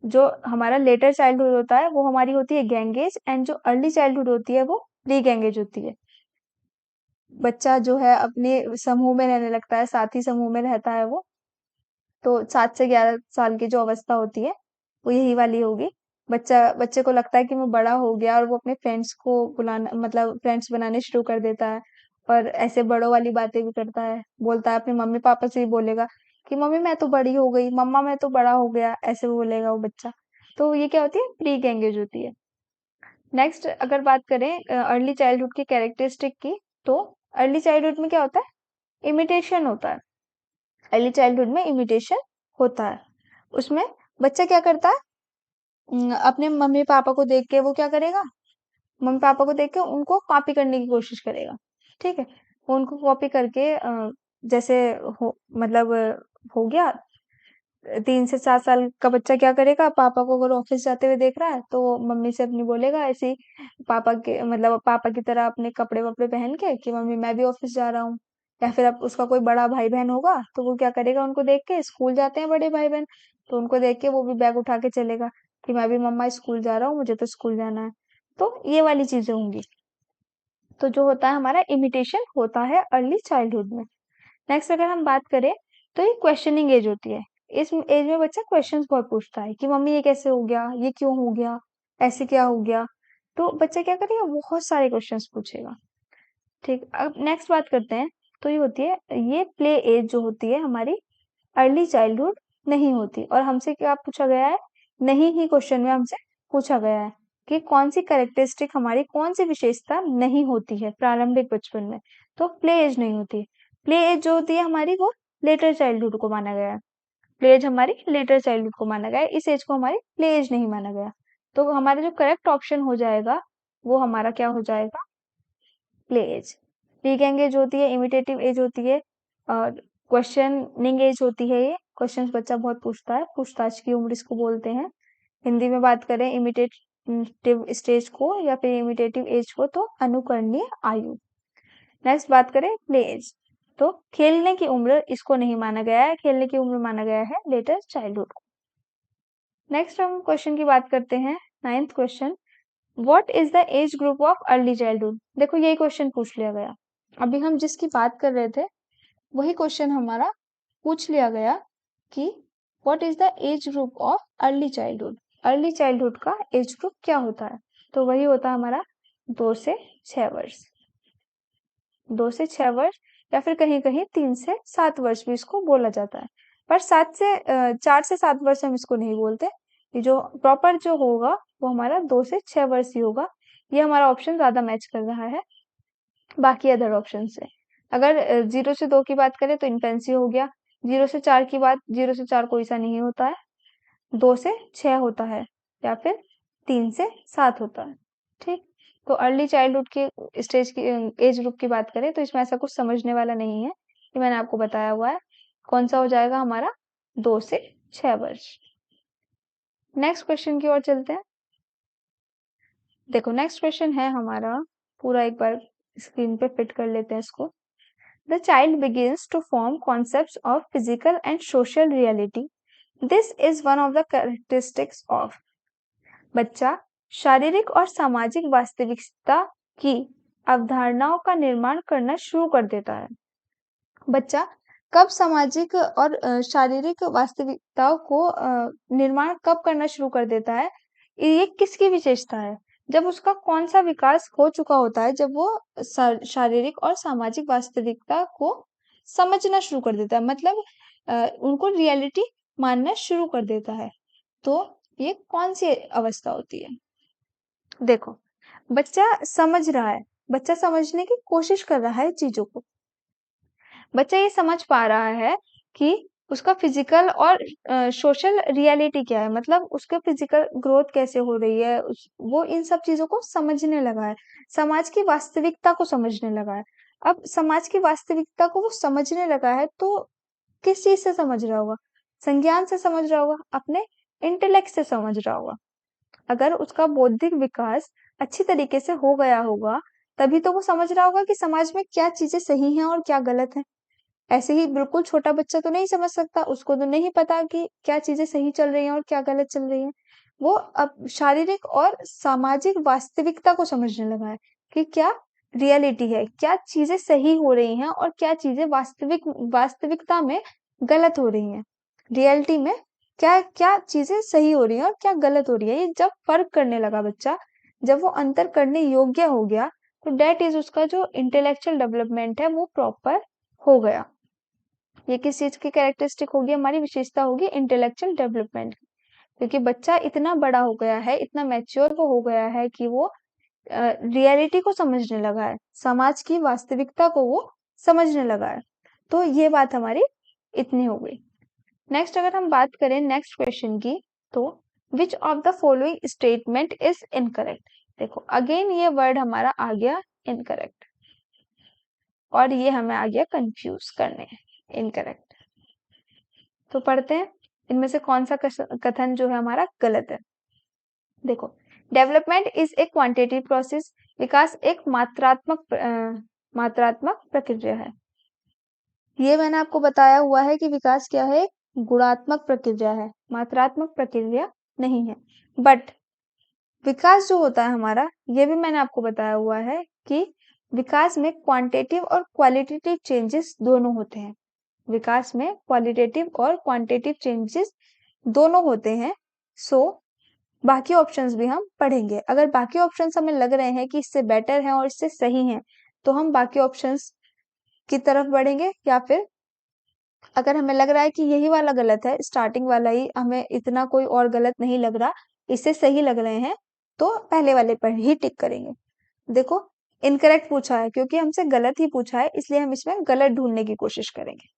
जो हमारा लेटर चाइल्डहुड होता है वो हमारी होती है गैंग एज, एंड जो अर्ली चाइल्डहुड होती है वो प्री गैंग एज होती है। बच्चा जो है अपने समूह में रहने लगता है, साथी समूह में रहता है वो। तो 7 से 11 साल की जो अवस्था होती है वो यही वाली होगी। बच्चे को लगता है कि मैं बड़ा हो गया, और वो अपने फ्रेंड्स को बुलाना, मतलब फ्रेंड्स बनाने शुरू कर देता है, और ऐसे बड़ों वाली बातें भी करता है। बोलता है अपने मम्मी पापा से भी बोलेगा कि मम्मी मैं तो बड़ी हो गई, मम्मा मैं तो बड़ा हो गया, ऐसे बोलेगा वो बच्चा। तो ये क्या होती है, प्री गैंगेज होती है। नेक्स्ट अगर बात करें अर्ली चाइल्डहुड की कैरेक्टरिस्टिक की, तो अर्ली चाइल्डहुड में क्या होता है, इमिटेशन होता है। अर्ली चाइल्डहुड में इमिटेशन होता है। उसमें बच्चा क्या करता है, अपने मम्मी पापा को देख के वो क्या करेगा, मम्मी पापा को देख के उनको कॉपी करने की कोशिश करेगा। ठीक है, वो उनको कॉपी करके जैसे हो मतलब हो गया 3 से 7 साल का बच्चा क्या करेगा, पापा को अगर ऑफिस जाते हुए देख रहा है तो मम्मी से अपनी बोलेगा ऐसे ही, पापा के मतलब पापा की तरह अपने कपड़े वपड़े पहन के कि मम्मी मैं भी ऑफिस जा रहा हूँ। या फिर अब उसका कोई बड़ा भाई बहन होगा तो वो क्या करेगा, उनको देख के, स्कूल जाते हैं बड़े भाई बहन, तो उनको देख के वो भी बैग उठा के चलेगा कि मैं भी मम्मा स्कूल जा रहा हूँ, मुझे तो स्कूल जाना है। तो ये वाली चीजें होंगी। तो जो होता है हमारा इमिटेशन होता है अर्ली चाइल्डहुड में। नेक्स्ट अगर हम बात करें तो ये क्वेश्चनिंग एज होती है। इस एज में बच्चा क्वेश्चंस बहुत पूछता है कि मम्मी ये कैसे हो गया, ये क्यों हो गया, ऐसे क्या हो गया। तो बच्चा क्या करेगा, बहुत सारे क्वेश्चंस पूछेगा। ठीक, अब नेक्स्ट बात करते हैं। तो ये होती है, ये प्ले एज जो होती है हमारी, अर्ली चाइल्डहुड नहीं होती। और हमसे क्या पूछा गया है, नहीं ही क्वेश्चन में हमसे पूछा गया है कि कौन सी कैरेक्टरिस्टिक हमारी, कौन सी विशेषता नहीं होती है प्रारंभिक बचपन में। तो प्ले एज नहीं होती। प्ले एज जो होती है हमारी वो लेटर चाइल्डहुड को माना गया है। प्ले एज हमारी लेटर चाइल्डहुड को माना गया है, इस एज को हमारी प्ले एज नहीं माना गया। तो हमारा जो करेक्ट ऑप्शन हो जाएगा वो हमारा क्या हो जाएगा, प्ले एज। रीगैंग एज होती है, इमिटेटिव एज होती है, और क्वेश्चनिंग एज होती है। ये क्वेश्चंस बच्चा बहुत पूछता है, पूछताछ की उम्र इसको बोलते हैं। हिंदी में बात करें इमिटेटिव स्टेज को या फिर इमिटेटिव एज को, तो अनुकरणीय आयु। नेक्स्ट बात करें प्ले एज, तो खेलने की उम्र इसको नहीं माना गया है, खेलने की उम्र माना गया है लेटर चाइल्डहुड को। नेक्स्ट हम क्वेश्चन की बात करते हैं, 9th question, what is the age group of early childhood. देखो यही क्वेश्चन पूछ लिया गया, अभी हम जिसकी बात कर रहे थे वही क्वेश्चन हमारा पूछ लिया गया कि what is the age group of early childhood. Early childhood का एज ग्रुप क्या होता है, तो वही होता है हमारा 2 से 6 वर्ष। 2 से 6 वर्ष, या फिर कहीं कहीं 3 से 7 वर्ष भी इसको बोला जाता है। पर 4 से 7 वर्ष हम इसको नहीं बोलते। ये जो प्रॉपर जो होगा वो हमारा 2 से 6 वर्ष ही होगा। ये हमारा ऑप्शन ज्यादा मैच कर रहा है बाकी अदर ऑप्शन से। अगर 0 से 2 की बात करें तो इन्फेंसी हो गया। 0 से 4 की बात, 0 से 4 कोई सा नहीं होता है, 2 से 6 होता है, या फिर 3 से 7 होता है। ठीक, तो अर्ली चाइल्डहुड की स्टेज की एज ग्रुप की बात करें तो इसमें ऐसा कुछ समझने वाला नहीं है, ये मैंने आपको बताया हुआ है। कौन सा हो जाएगा हमारा, 2 से 6 वर्ष। नेक्स्ट क्वेश्चन की ओर चलते हैं। देखो नेक्स्ट क्वेश्चन है हमारा, पूरा एक बार स्क्रीन पे फिट कर लेते हैं इसको। The child begins to form concepts of physical and social reality. This is one of the characteristics of। बच्चा शारीरिक और सामाजिक वास्तविकता की अवधारणाओं का निर्माण करना शुरू कर देता है। बच्चा कब सामाजिक और शारीरिक वास्तविकताओं को निर्माण कब करना शुरू कर देता है, ये किसकी विशेषता है, जब उसका कौन सा विकास हो चुका होता है, जब वो शारीरिक और सामाजिक वास्तविकता को समझना शुरू कर देता है, मतलब उनको रियलिटी मानना शुरू कर देता है। तो ये कौन सी अवस्था होती है। देखो, बच्चा समझ रहा है, बच्चा समझने की कोशिश कर रहा है चीजों को। बच्चा ये समझ पा रहा है कि उसका फिजिकल और सोशल रियलिटी क्या है, मतलब उसका फिजिकल ग्रोथ कैसे हो रही है, वो इन सब चीजों को समझने लगा है, समाज की वास्तविकता को समझने लगा है। अब समाज की वास्तविकता को वो समझने लगा है तो किस चीज से समझ रहा होगा? संज्ञान से समझ रहा होगा, अपने इंटेलेक्ट से समझ रहा होगा। अगर उसका बौद्धिक विकास अच्छी तरीके से हो गया होगा, तभी तो वो समझ रहा होगा कि समाज में क्या चीजें सही हैं और क्या गलत है। ऐसे ही बिल्कुल छोटा बच्चा तो नहीं समझ सकता, उसको तो नहीं पता कि क्या चीजें सही चल रही हैं और क्या गलत चल रही हैं। वो अब शारीरिक और सामाजिक वास्तविकता को समझने लगा है कि क्या रियलिटी है, क्या चीजें सही हो रही हैं और क्या चीजें वास्तविकता में गलत हो रही हैं। रियलिटी में क्या क्या चीजें सही हो रही हैं और क्या गलत हो रही है, ये जब फर्क करने लगा बच्चा, जब वो अंतर करने योग्य हो गया, तो डेट इज उसका जो इंटेलेक्चुअल डेवलपमेंट है वो प्रॉपर हो गया। ये किस चीज की कैरेक्टरिस्टिक होगी, हमारी विशेषता होगी इंटेलेक्चुअल डेवलपमेंट। क्योंकि बच्चा इतना बड़ा हो गया है, इतना मैच्योर वो हो गया है कि वो रियलिटी को समझने लगा है, समाज की वास्तविकता को वो समझने लगा है। तो ये बात हमारी इतनी हो गई। नेक्स्ट अगर हम बात करें नेक्स्ट क्वेश्चन की, तो विच of the following statement is incorrect. देखो अगेन ये वर्ड हमारा आ गया इनकरेक्ट, और ये हमें आ गया कंफ्यूज करने, इनकरेक्ट। तो पढ़ते हैं इनमें से कौन सा कथन जो है हमारा गलत है। देखो, development is a quantitative process, विकास एक मात्रात्मक प्रक्रिया है। ये मैंने आपको बताया हुआ है कि विकास क्या है, गुणात्मक प्रक्रिया है, मात्रात्मक प्रक्रिया नहीं है। बट विकास जो होता है हमारा, ये भी मैंने आपको बताया हुआ है कि विकास में क्वांटिटेटिव और क्वालिटेटिव चेंजेस दोनों होते हैं। विकास में क्वालिटेटिव और क्वांटिटेटिव चेंजेस दोनों होते हैं। सो बाकी ऑप्शंस भी हम पढ़ेंगे। अगर बाकी ऑप्शंस हमें लग रहे हैं कि इससे बेटर है और इससे सही है, तो हम बाकी ऑप्शंस की तरफ बढ़ेंगे, या फिर अगर हमें लग रहा है कि यही वाला गलत है, स्टार्टिंग वाला ही हमें इतना कोई और गलत नहीं लग रहा, इससे सही लग रहे हैं, तो पहले वाले पर ही टिक करेंगे। देखो, इनकरेक्ट पूछा है क्योंकि हमसे गलत ही पूछा है, इसलिए हम इसमें गलत ढूंढने की कोशिश करेंगे।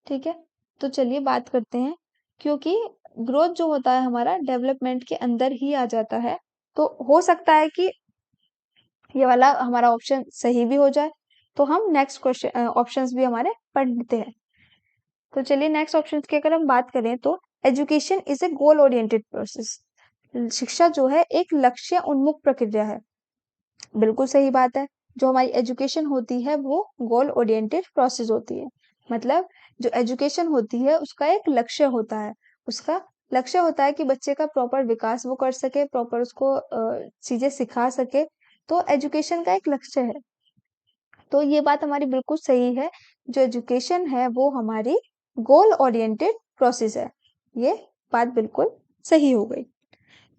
ठीक है, तो चलिए बात करते हैं। क्योंकि ग्रोथ जो होता है हमारा डेवलपमेंट के अंदर ही आ जाता है, तो हो सकता है कि ये वाला हमारा ऑप्शन सही भी हो जाए। तो हम नेक्स्ट क्वेश्चन ऑप्शंस भी हमारे पढ़ते हैं। तो चलिए नेक्स्ट ऑप्शन की अगर हम बात करें, तो education is a goal oriented process. शिक्षा जो है एक लक्ष्य उन्मुख प्रक्रिया है। बिल्कुल सही बात है। जो हमारी एजुकेशन होती है वो गोल ओरिएंटेड प्रोसेस होती है। मतलब जो एजुकेशन होती है उसका एक लक्ष्य होता है। उसका लक्ष्य होता है कि बच्चे का प्रॉपर विकास वो कर सके, प्रॉपर उसको चीजें सिखा सके। तो एजुकेशन का एक लक्ष्य है। तो ये बात हमारी बिल्कुल सही है। जो एजुकेशन है वो हमारी गोल ओरिएंटेड प्रोसेस है। ये बात बिल्कुल सही हो गई।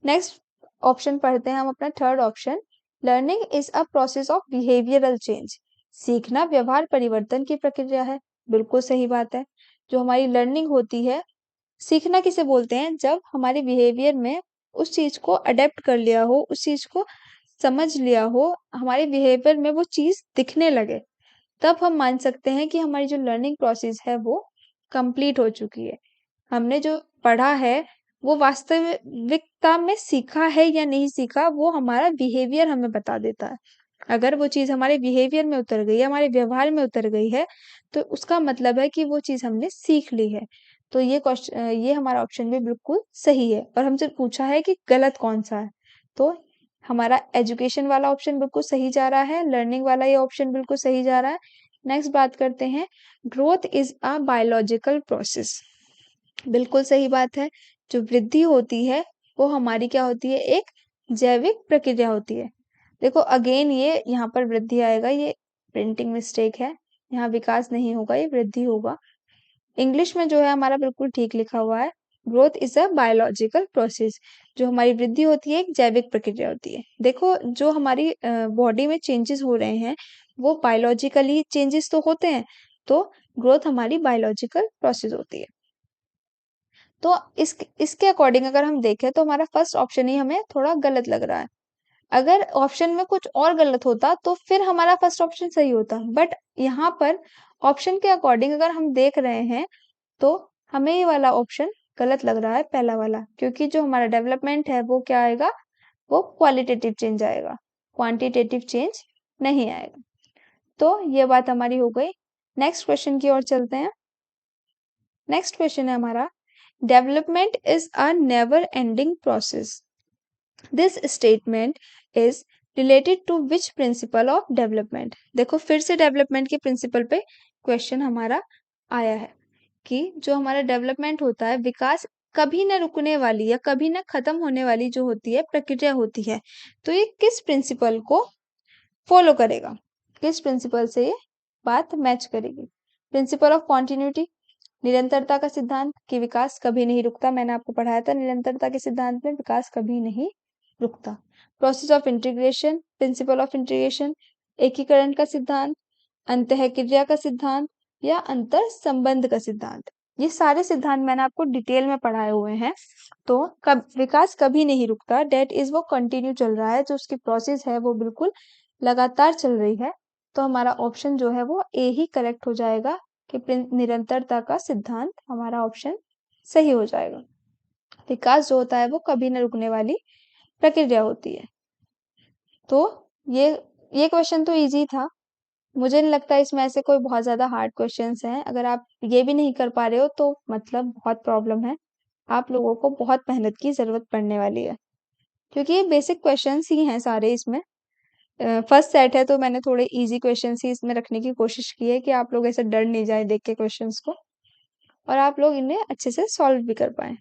नेक्स्ट ऑप्शन पढ़ते हैं हम अपना third option. Learning is a process of behavioural change. सीखना व्यवहार परिवर्तन की प्रक्रिया है। बिल्कुल सही बात है। जो हमारी लर्निंग होती है, सीखना किसे बोलते हैं, जब हमारे बिहेवियर में उस चीज को अडेप्ट कर लिया हो, उस चीज को समझ लिया हो, हमारे बिहेवियर में वो चीज दिखने लगे, तब हम मान सकते हैं कि हमारी जो लर्निंग प्रोसेस है वो कंप्लीट हो चुकी है। हमने जो पढ़ा है वो वास्तविकता में सीखा है या नहीं सीखा, वो हमारा बिहेवियर हमें बता देता है। अगर वो चीज हमारे बिहेवियर में उतर गई है, हमारे व्यवहार में उतर गई है, तो उसका मतलब है कि वो चीज हमने सीख ली है। तो ये क्वेश्चन, ये हमारा ऑप्शन भी बिल्कुल सही है। और हमसे पूछा है कि गलत कौन सा है, तो हमारा एजुकेशन वाला ऑप्शन बिल्कुल सही जा रहा है, लर्निंग वाला ये ऑप्शन बिल्कुल सही जा रहा है। नेक्स्ट बात करते हैं, growth is a biological process. बिल्कुल सही बात है। जो वृद्धि होती है वो हमारी क्या होती है, एक जैविक प्रक्रिया होती है। देखो अगेन ये यहाँ पर वृद्धि आएगा, ये प्रिंटिंग मिस्टेक है, यहाँ विकास नहीं होगा, ये वृद्धि होगा। इंग्लिश में जो है हमारा बिल्कुल ठीक लिखा हुआ है, growth is a biological process. जो हमारी वृद्धि होती है एक जैविक प्रक्रिया होती है। देखो जो हमारी बॉडी में चेंजेस हो रहे हैं वो बायोलॉजिकली चेंजेस तो होते हैं, तो ग्रोथ हमारी बायोलॉजिकल प्रोसेस होती है। तो इसके अकॉर्डिंग अगर हम देखें तो हमारा फर्स्ट ऑप्शन ही हमें थोड़ा गलत लग रहा है। अगर ऑप्शन में कुछ और गलत होता तो फिर हमारा फर्स्ट ऑप्शन सही होता, बट यहाँ पर ऑप्शन के अकॉर्डिंग अगर हम देख रहे हैं तो हमें ये वाला ऑप्शन गलत लग रहा है, पहला वाला, क्योंकि जो हमारा डेवलपमेंट है वो क्या आएगा, वो क्वालिटेटिव चेंज आएगा, क्वांटिटेटिव चेंज नहीं आएगा। तो ये बात हमारी हो गई। नेक्स्ट क्वेश्चन की ओर चलते हैं। नेक्स्ट क्वेश्चन है हमारा, development is a never ending process. This statement is related to which principle of development. देखो फिर से डेवलपमेंट के प्रिंसिपल पे क्वेश्चन हमारा आया है कि जो हमारा डेवलपमेंट होता है, विकास कभी न रुकने वाली या कभी न खत्म होने वाली जो होती है प्रक्रिया होती है, तो ये किस प्रिंसिपल को फॉलो करेगा, किस प्रिंसिपल से ये बात मैच करेगी। प्रिंसिपल ऑफ कॉन्टिन्यूटी, निरंतरता का सिद्धांत कि विकास कभी नहीं रुकता, मैंने आपको पढ़ाया था निरंतरता के सिद्धांत में विकास कभी नहीं रुकता। Process of integration, principle of integration, एकीकरण का सिद्धांत, अंतःक्रिया का सिद्धांत या अंतर संबंध का सिद्धांत। ये सारे सिद्धांत मैंने आपको डिटेल में पढ़ाए हुए हैं। तो विकास कभी नहीं रुकता, डेट इज वो कंटिन्यू चल रहा है, जो उसकी प्रोसेस है वो बिल्कुल लगातार चल रही है। तो हमारा ऑप्शन जो है वो ए ही करेक्ट हो जाएगा कि निरंतरता का सिद्धांत हमारा ऑप्शन सही हो जाएगा। विकास जो होता है वो कभी न रुकने वाली प्रक्रिया होती है। तो ये क्वेश्चन तो इजी था, मुझे नहीं लगता इसमें ऐसे कोई बहुत ज़्यादा हार्ड क्वेश्चंस हैं। अगर आप ये भी नहीं कर पा रहे हो तो मतलब बहुत प्रॉब्लम है, आप लोगों को बहुत मेहनत की ज़रूरत पड़ने वाली है, क्योंकि ये बेसिक क्वेश्चंस ही हैं सारे इसमें। फर्स्ट सेट है तो मैंने थोड़े इजी क्वेश्चंस ही इसमें रखने की कोशिश की है कि आप लोग ऐसे डर नहीं जाए देख के क्वेश्चंस को, और आप लोग इन्हें अच्छे से सॉल्व भी कर पाएँ।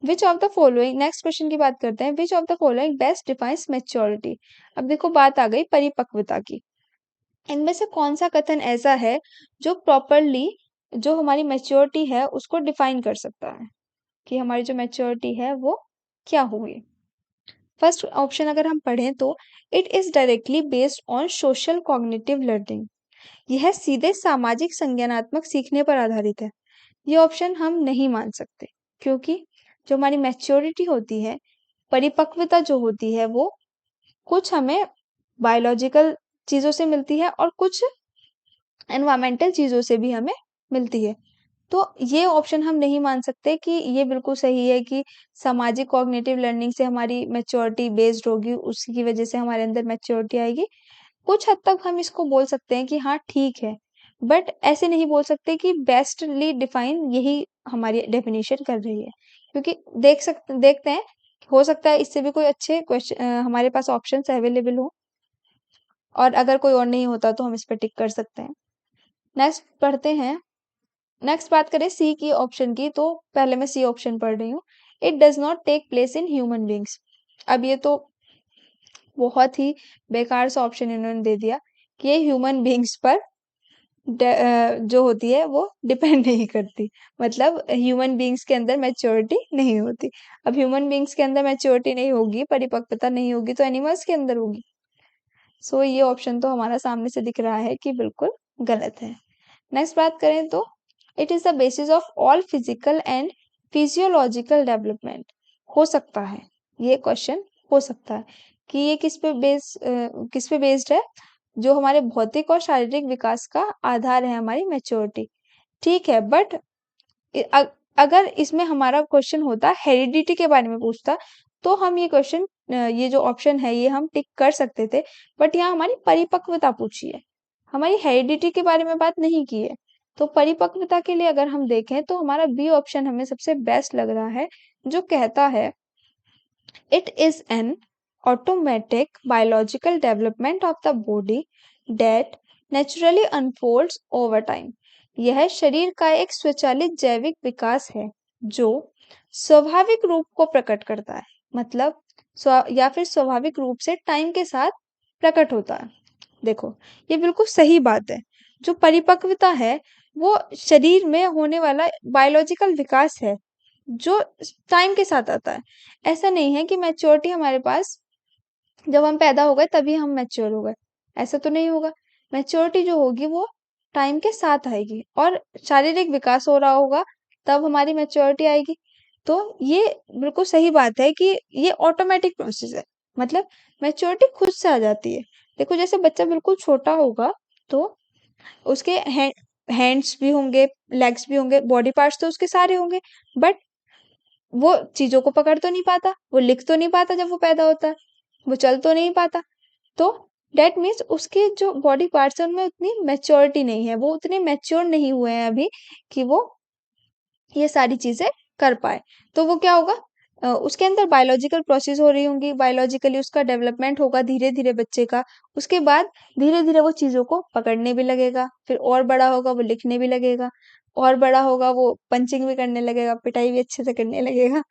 विच of the following, next question की बात करते हैं, विच of the following best defines maturity. अब देखो बात आ गई परिपक्वता की, इनमें से कौन सा कथन ऐसा है जो प्रॉपरली जो हमारी मैच्योरिटी है उसको डिफाइन कर सकता है कि हमारी जो मैच्योरिटी है वो क्या होगी। फर्स्ट ऑप्शन अगर हम पढ़ें तो it is directly based on social cognitive learning, यह सीधे सामाजिक संज्ञानात्मक सीखने पर आधारित है। ये ऑप्शन हम नहीं मान सकते, क्योंकि जो हमारी मैच्योरिटी होती है, परिपक्वता जो होती है, वो कुछ हमें बायोलॉजिकल चीज़ों से मिलती है और कुछ एनवायरमेंटल चीज़ों से भी हमें मिलती है। तो ये ऑप्शन हम नहीं मान सकते कि ये बिल्कुल सही है कि सामाजिक कॉग्निटिव लर्निंग से हमारी मैच्योरिटी बेस्ड होगी, उसी की वजह से हमारे अंदर मैच्योरिटी आएगी। कुछ हद तक हम इसको बोल सकते हैं कि हाँ ठीक है, बट ऐसे नहीं बोल सकते कि बेस्टली डिफाइन यही हमारी डेफिनेशन कर रही है, क्योंकि देखते हैं, हो सकता है इससे भी कोई अच्छे क्वेश्चन हमारे पास ऑप्शंस अवेलेबल हो, और अगर कोई और नहीं होता तो हम इस पर टिक कर सकते हैं। नेक्स्ट पढ़ते हैं। नेक्स्ट बात करें सी की ऑप्शन की, तो पहले मैं सी ऑप्शन पढ़ रही हूँ, it does not take place in human beings. अब ये तो बहुत ही बेकार सा ऑप्शन इन्होंने दे दिया कि ये ह्यूमन बींग्स पर जो होती है वो डिपेंड नहीं करती, मतलब ह्यूमन बींग्स के अंदर मैच्योरिटी नहीं होती। अब ह्यूमन बींग्स के अंदर मैच्योरिटी नहीं होगी, परिपक्वता नहीं होगी, तो एनिमल्स के अंदर होगी। सो ये ऑप्शन तो हमारा सामने से दिख रहा है कि बिल्कुल गलत है। नेक्स्ट बात करें तो it is the basis of all physical and physiological development. हो सकता है ये क्वेश्चन, हो सकता है कि ये किस पे बेस्ड है, जो हमारे भौतिक और शारीरिक विकास का आधार है हमारी मैच्योरिटी। ठीक है, बट अगर इसमें हमारा क्वेश्चन होता हेरिडिटी के बारे में पूछता, तो हम ये क्वेश्चन ये जो ऑप्शन है ये हम टिक कर सकते थे, बट यहाँ हमारी परिपक्वता पूछी है, हमारी हेरिडिटी के बारे में बात नहीं की है। तो परिपक्वता के लिए अगर हम देखें तो हमारा बी ऑप्शन हमें सबसे बेस्ट लग रहा है, जो कहता है it is an automatic biological development of the body date naturally unfolds over time. यह शरीर का एक स्वचालित जैविक विकास है जो स्वाभाविक रूप को प्रकट करता है, मतलब या फिर स्वाभाविक रूप से टाइम के साथ प्रकट होता है। देखो ये बिल्कुल सही बात है, जो परिपक्वता है वो शरीर में होने वाला बायोलॉजिकल विकास है जो टाइम के साथ आता है। ऐसा नहीं है कि मैच्योरिटी हमारे पास जब हम पैदा हो गए तभी हम मैच्योर हो गए, ऐसा तो नहीं होगा। मैच्योरिटी जो होगी वो टाइम के साथ आएगी, और शारीरिक विकास हो रहा होगा तब हमारी मैच्योरिटी आएगी। तो ये बिल्कुल सही बात है कि ये ऑटोमेटिक प्रोसेस है, मतलब मैच्योरिटी खुद से आ जाती है। देखो जैसे बच्चा बिल्कुल छोटा होगा तो उसके हैंड्स भी होंगे, लेग्स भी होंगे, बॉडी पार्ट्स तो उसके सारे होंगे, बट वो चीज़ों को पकड़ तो नहीं पाता, वो लिख तो नहीं पाता जब वो पैदा होता है, वो चल तो नहीं पाता। तो दैट मीन्स उसके जो बॉडी पार्ट्स हैं उनमें उतनी मैच्योरिटी नहीं है, वो उतने मैच्योर नहीं हुए हैं अभी कि वो ये सारी चीज़ें कर पाए। तो वो क्या होगा, उसके अंदर बायोलॉजिकल प्रोसेस हो रही होंगी, बायोलॉजिकली उसका डेवलपमेंट होगा धीरे-धीरे बच्चे का। उसके बाद धीरे-धीरे वो चीज़ों को पकड़ने भी लगेगा, फिर और बड़ा होगा वो लिखने भी लगेगा, और बड़ा होगा वो पंचिंग भी करने लगेगा, पिटाई भी अच्छे से करने लगेगा।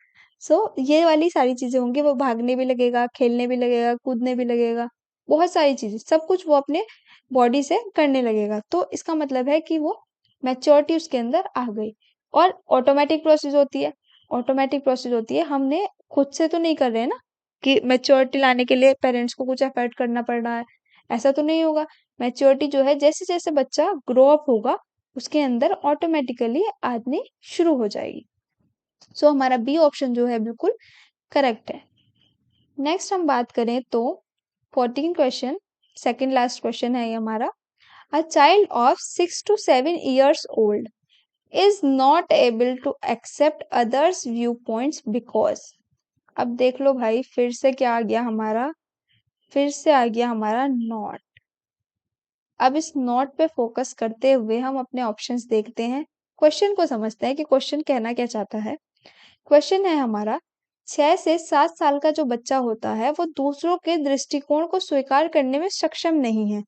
सो ये वाली सारी चीज़ें होंगी, वो भागने भी लगेगा, खेलने भी लगेगा, कूदने भी लगेगा, बहुत सारी चीज़ें, सब कुछ वो अपने बॉडी से करने लगेगा। तो इसका मतलब है कि वो मैच्योरिटी उसके अंदर आ गई। और ऑटोमेटिक प्रोसेस होती है, ऑटोमेटिक प्रोसेस होती है, हमने खुद से तो नहीं कर रहे हैं ना कि मैच्योरिटी लाने के लिए पेरेंट्स को कुछ एफर्ट करना पड़ रहा है, ऐसा तो नहीं होगा। मैच्योरिटी जो है जैसे जैसे बच्चा ग्रो अप होगा उसके अंदर ऑटोमेटिकली आनी शुरू हो जाएगी। सो हमारा बी ऑप्शन जो है बिल्कुल करेक्ट है। नेक्स्ट हम बात करें तो 14 क्वेश्चन, सेकंड लास्ट क्वेश्चन है ये हमारा। A child of 6 to 7 years old is not able to accept others viewpoints because, अब देख लो भाई फिर से क्या आ गया हमारा, फिर से आ गया हमारा नॉट। अब इस नॉट पे फोकस करते हुए हम अपने ऑप्शंस देखते हैं, क्वेश्चन को समझते हैं कि क्वेश्चन कहना क्या चाहता है। क्वेश्चन है हमारा, 6 से 7 साल का जो बच्चा होता है वो दूसरों के दृष्टिकोण को स्वीकार करने में सक्षम नहीं है।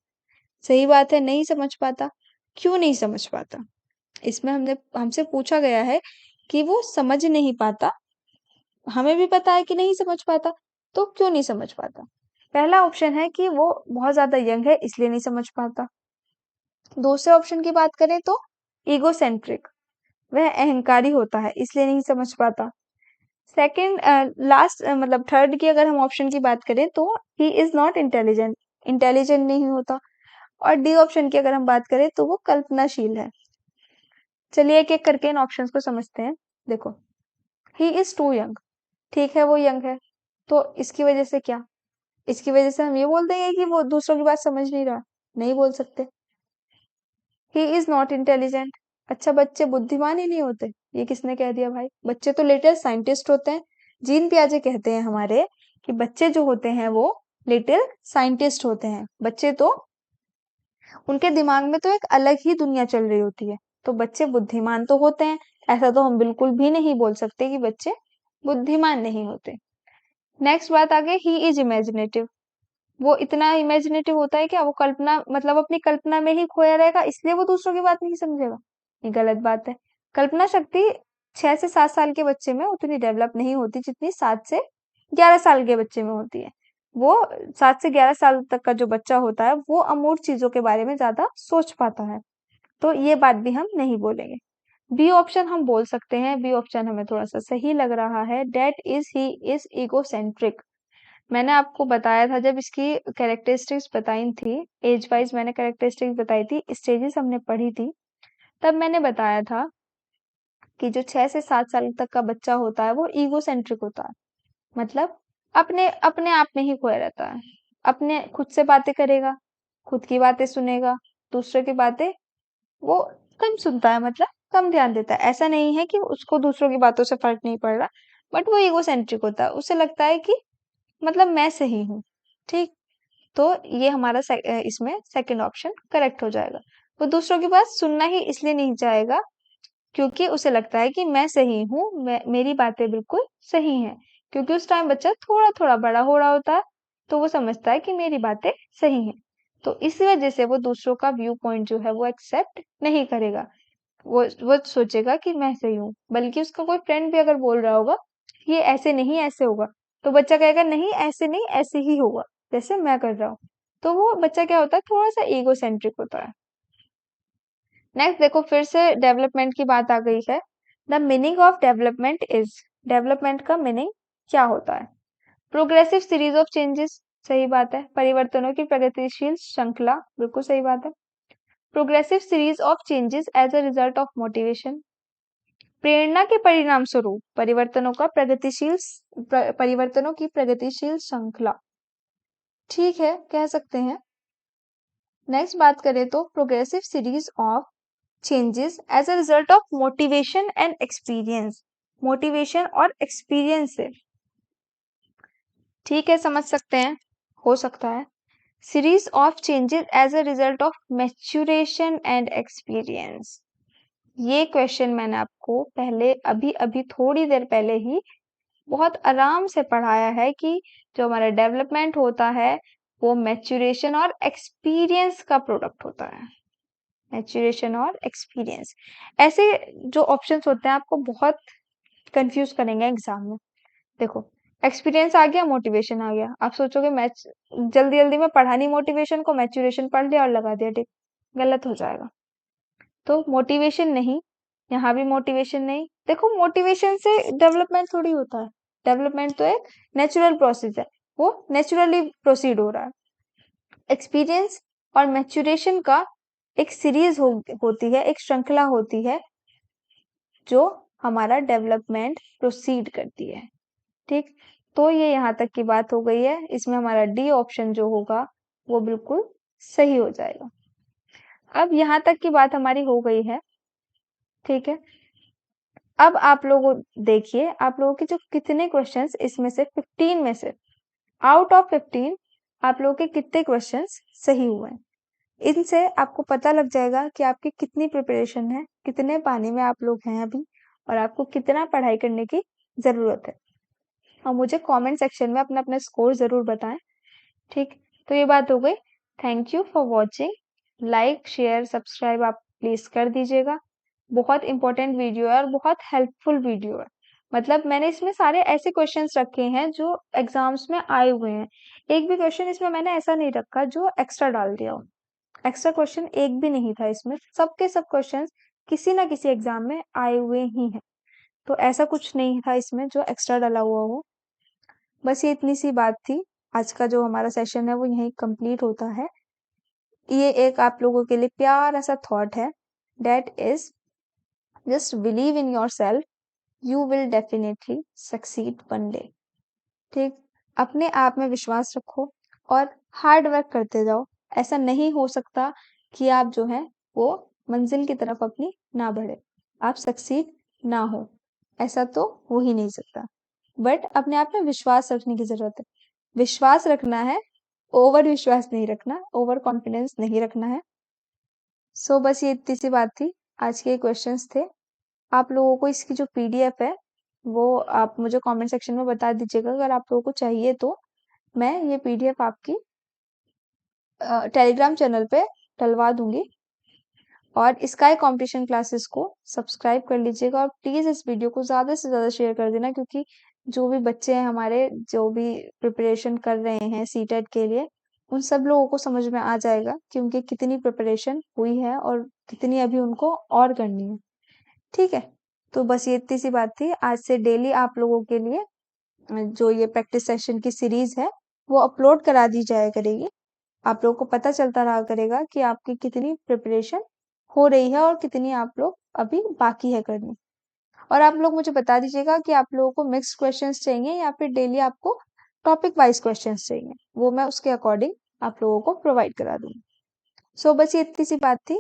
सही बात है, नहीं समझ पाता। क्यों नहीं समझ पाता? इसमें हमसे पूछा गया है कि वो समझ नहीं पाता, हमें भी पता है कि नहीं समझ पाता, तो क्यों नहीं समझ पाता? पहला ऑप्शन है कि वो बहुत ज़्यादा यंग है इसलिए नहीं समझ पाता। दूसरे ऑप्शन की बात करें तो ईगोसेंट्रिक, वह अहंकारी होता है इसलिए नहीं समझ पाता। सेकंड लास्ट मतलब थर्ड की अगर हम ऑप्शन की बात करें तो he is not intelligent, intelligent नहीं होता। और डी ऑप्शन की अगर हम बात करें तो वो कल्पनाशील है। चलिए एक-एक करके इन ऑप्शंस को समझते हैं। देखो, ही इज़ टू यंग, ठीक है वो यंग है, तो इसकी वजह से क्या? इसकी वजह से हम ये बोल देंगे कि वो दूसरों की बात समझ नहीं रहा? नहीं बोल सकते। ही इज़ नॉट इंटेलिजेंट, अच्छा बच्चे बुद्धिमान ही नहीं होते? ये किसने कह दिया भाई? बच्चे तो लिटिल साइंटिस्ट होते हैं। जीन पियाजे कहते हैं हमारे कि बच्चे जो होते हैं वो लिटिल साइंटिस्ट होते हैं। बच्चे तो उनके दिमाग में तो एक अलग ही दुनिया चल रही होती है। तो बच्चे बुद्धिमान तो होते हैं, ऐसा तो हम बिल्कुल भी नहीं बोल सकते कि बच्चे बुद्धिमान नहीं होते। नेक्स्ट बात आ गई, ही इज इमेजिनेटिव, वो इतना इमेजिनेटिव होता है क्या? वो कल्पना मतलब अपनी कल्पना में ही खोया रहेगा इसलिए वो दूसरों की बात नहीं समझेगा? ये गलत बात है। कल्पना शक्ति 6 से 7 साल के बच्चे में उतनी डेवलप नहीं होती जितनी 7 से 11 साल के बच्चे में होती है। वो 7 से 11 साल तक का जो बच्चा होता है वो अमूर्त चीजों के बारे में ज्यादा सोच पाता है। तो ये बात भी हम नहीं बोलेंगे। बी ऑप्शन हम बोल सकते हैं, बी ऑप्शन हमें थोड़ा सा सही लग रहा है, that is he is egocentric. मैंने आपको बताया था जब इसकी कैरेक्टरिस्टिक्स बताई थी, एज वाइज मैंने कैरेक्टरिस्टिक्स बताई थी, स्टेजेस हमने पढ़ी थी, तब मैंने बताया था कि जो 6 से 7 साल तक का बच्चा होता है वो ईगोसेंट्रिक होता है। मतलब अपने अपने आप में ही खोया रहता है, अपने खुद से बातें करेगा, खुद की बातें सुनेगा, दूसरों की बातें वो कम सुनता है, मतलब कम ध्यान देता है। ऐसा नहीं है कि उसको दूसरों की बातों से फर्क नहीं पड़ रहा, बट वो ईगोसेंट्रिक होता है, उसे लगता है कि मतलब मैं सही हूँ। ठीक, तो ये हमारा इसमें सेकंड ऑप्शन करेक्ट हो जाएगा। वो दूसरों की बात सुनना ही इसलिए नहीं चाहेगा क्योंकि उसे लगता है कि मैं सही हूँ, मेरी बातें बिल्कुल सही हैं। क्योंकि उस टाइम बच्चा थोड़ा-थोड़ा बड़ा हो रहा होता है, तो वो समझता है कि मेरी बातें सही हैं। तो इसी वजह से वो दूसरों का व्यू पॉइंट जो है वो एक्सेप्ट नहीं करेगा। वो सोचेगा कि मैं सही हूँ, बल्कि उसका कोई फ्रेंड भी अगर बोल रहा होगा, ये ऐसे नहीं ऐसे होगा, तो बच्चा कहेगा नहीं ऐसे नहीं ऐसे ही होगा, जैसे मैं कर रहा हूँ। तो वो बच्चा क्या होता है, थोड़ा-सा ईगोसेंट्रिक होता है। नेक्स्ट देखो फिर से डेवलपमेंट की बात आ गई है। The meaning of development is, development का मीनिंग क्या होता है? प्रोग्रेसिव सीरीज ऑफ चेंजेस, सही बात है। परिवर्तनों की प्रगतिशील श्रृंखला, बिल्कुल सही बात है। Progressive series of changes as a result of motivation, प्रेरणा के परिणाम स्वरूप परिवर्तनों की प्रगतिशील श्रृंखला, ठीक है कह सकते हैं। नेक्स्ट बात करें तो progressive series of changes as a result of motivation and experience. Motivation और एक्सपीरियंस से, ठीक है, समझ सकते हैं, हो सकता है। Series of changes as a result of maturation and experience, ये क्वेश्चन मैंने आपको पहले अभी अभी थोड़ी देर पहले ही बहुत आराम से पढ़ाया है कि जो हमारा डेवलपमेंट होता है वो मैच्योरेशन और एक्सपीरियंस का प्रोडक्ट होता है। मैच्योरेशन और एक्सपीरियंस, ऐसे जो ऑप्शंस होते हैं आपको बहुत कंफ्यूज करेंगे एग्जाम में। देखो, एक्सपीरियंस आ गया, मोटिवेशन आ गया, आप सोचोगे मैच जल्दी जल्दी में पढ़ा नहीं मोटिवेशन को, मैच्योरेशन पढ़ लिया और लगा दिया टिक, गलत हो जाएगा। तो मोटिवेशन नहीं, यहाँ भी मोटिवेशन नहीं। देखो, मोटिवेशन से डेवलपमेंट थोड़ी होता है, डेवलपमेंट तो एक नेचुरल प्रोसेस है, वो नेचुरली प्रोसीड हो रहा है। एक्सपीरियंस और मैच्योरेशन का एक सीरीज होती है, एक श्रृंखला होती है जो हमारा डेवलपमेंट प्रोसीड करती है। ठीक, तो ये यहाँ तक की बात हो गई है, इसमें हमारा डी ऑप्शन जो होगा वो बिल्कुल सही हो जाएगा। अब यहाँ तक की बात हमारी हो गई है, ठीक है। अब आप लोगों देखिए, आप लोगों के जो कितने क्वेश्चंस इसमें से 15 में से आउट ऑफ 15 आप लोगों के कितने क्वेश्चंस सही हुए हैं। इनसे आपको पता लग जाएगा कि आपकी कितनी प्रिपरेशन है, कितने पानी में आप लोग हैं अभी, और आपको कितना पढ़ाई करने की ज़रूरत है। और मुझे कमेंट सेक्शन में अपना अपना स्कोर ज़रूर बताएं। ठीक, तो ये बात हो गई। Thank you for watching. Like share subscribe आप प्लीज़ कर दीजिएगा। बहुत इंपॉर्टेंट वीडियो है और बहुत हेल्पफुल वीडियो है। मतलब मैंने इसमें सारे ऐसे क्वेश्चंस रखे हैं जो एग्जाम्स में आए हुए हैं। एक भी क्वेश्चन इसमें मैंने ऐसा नहीं रखा जो एक्स्ट्रा डाल दिया हो। एक्स्ट्रा क्वेश्चन एक भी नहीं था इसमें, सबके सब क्वेश्चंस किसी ना किसी एग्जाम में आए हुए ही हैं। तो ऐसा कुछ नहीं था इसमें जो एक्स्ट्रा डाला हुआ हो। बस ये इतनी सी बात थी। आज का जो हमारा सेशन है वो यहीं कंप्लीट होता है। ये एक आप लोगों के लिए प्यारा सा थॉट है, that is just believe in your self, you will definitely succeed one day. ठीक, अपने आप में विश्वास रखो और हार्ड वर्क करते जाओ। ऐसा नहीं हो सकता कि आप जो है वो मंजिल की तरफ अपनी ना बढ़े, आप सक्सीड ना हो, ऐसा तो हो ही नहीं सकता। बट अपने आप में विश्वास रखने की जरूरत है। विश्वास रखना है, ओवर विश्वास नहीं रखना, ओवर कॉन्फिडेंस नहीं रखना है। सो बस ये इतनी सी बात थी, आज के क्वेश्चंस थे। आप लोगों को इसकी जो पीडीएफ है वो आप मुझे कमेंट सेक्शन में बता दीजिएगा, अगर आप लोगों को चाहिए तो मैं ये पीडीएफ आपकी टेलीग्राम चैनल पे डलवा दूंगी। और स्काई कंपटीशन क्लासेस को सब्सक्राइब कर लीजिएगा और प्लीज़ इस वीडियो को ज़्यादा से ज़्यादा शेयर कर देना, क्योंकि जो भी बच्चे हैं हमारे, जो भी प्रिपरेशन कर रहे हैं सीटेट के लिए, उन सब लोगों को समझ में आ जाएगा कि उनकी कितनी प्रिपरेशन हुई है और कितनी अभी उनको और करनी है। ठीक है, तो बस ये इतनी सी बात थी। आज से डेली आप लोगों के लिए जो ये प्रैक्टिस सेशन की सीरीज है वो अपलोड करा दी जाया करेगी। आप लोगों को पता चलता रहा करेगा कि आपकी कितनी प्रिपरेशन हो रही है और कितनी आप लोग अभी बाकी है करनी। और आप लोग मुझे बता दीजिएगा कि आप लोगों को मिक्स्ड क्वेश्चंस चाहिए या फिर डेली आपको टॉपिक वाइज क्वेश्चंस चाहिए, वो मैं उसके अकॉर्डिंग आप लोगों को प्रोवाइड करा दूंगी। सो बस ये इतनी सी बात थी।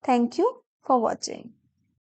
Thank you for watching.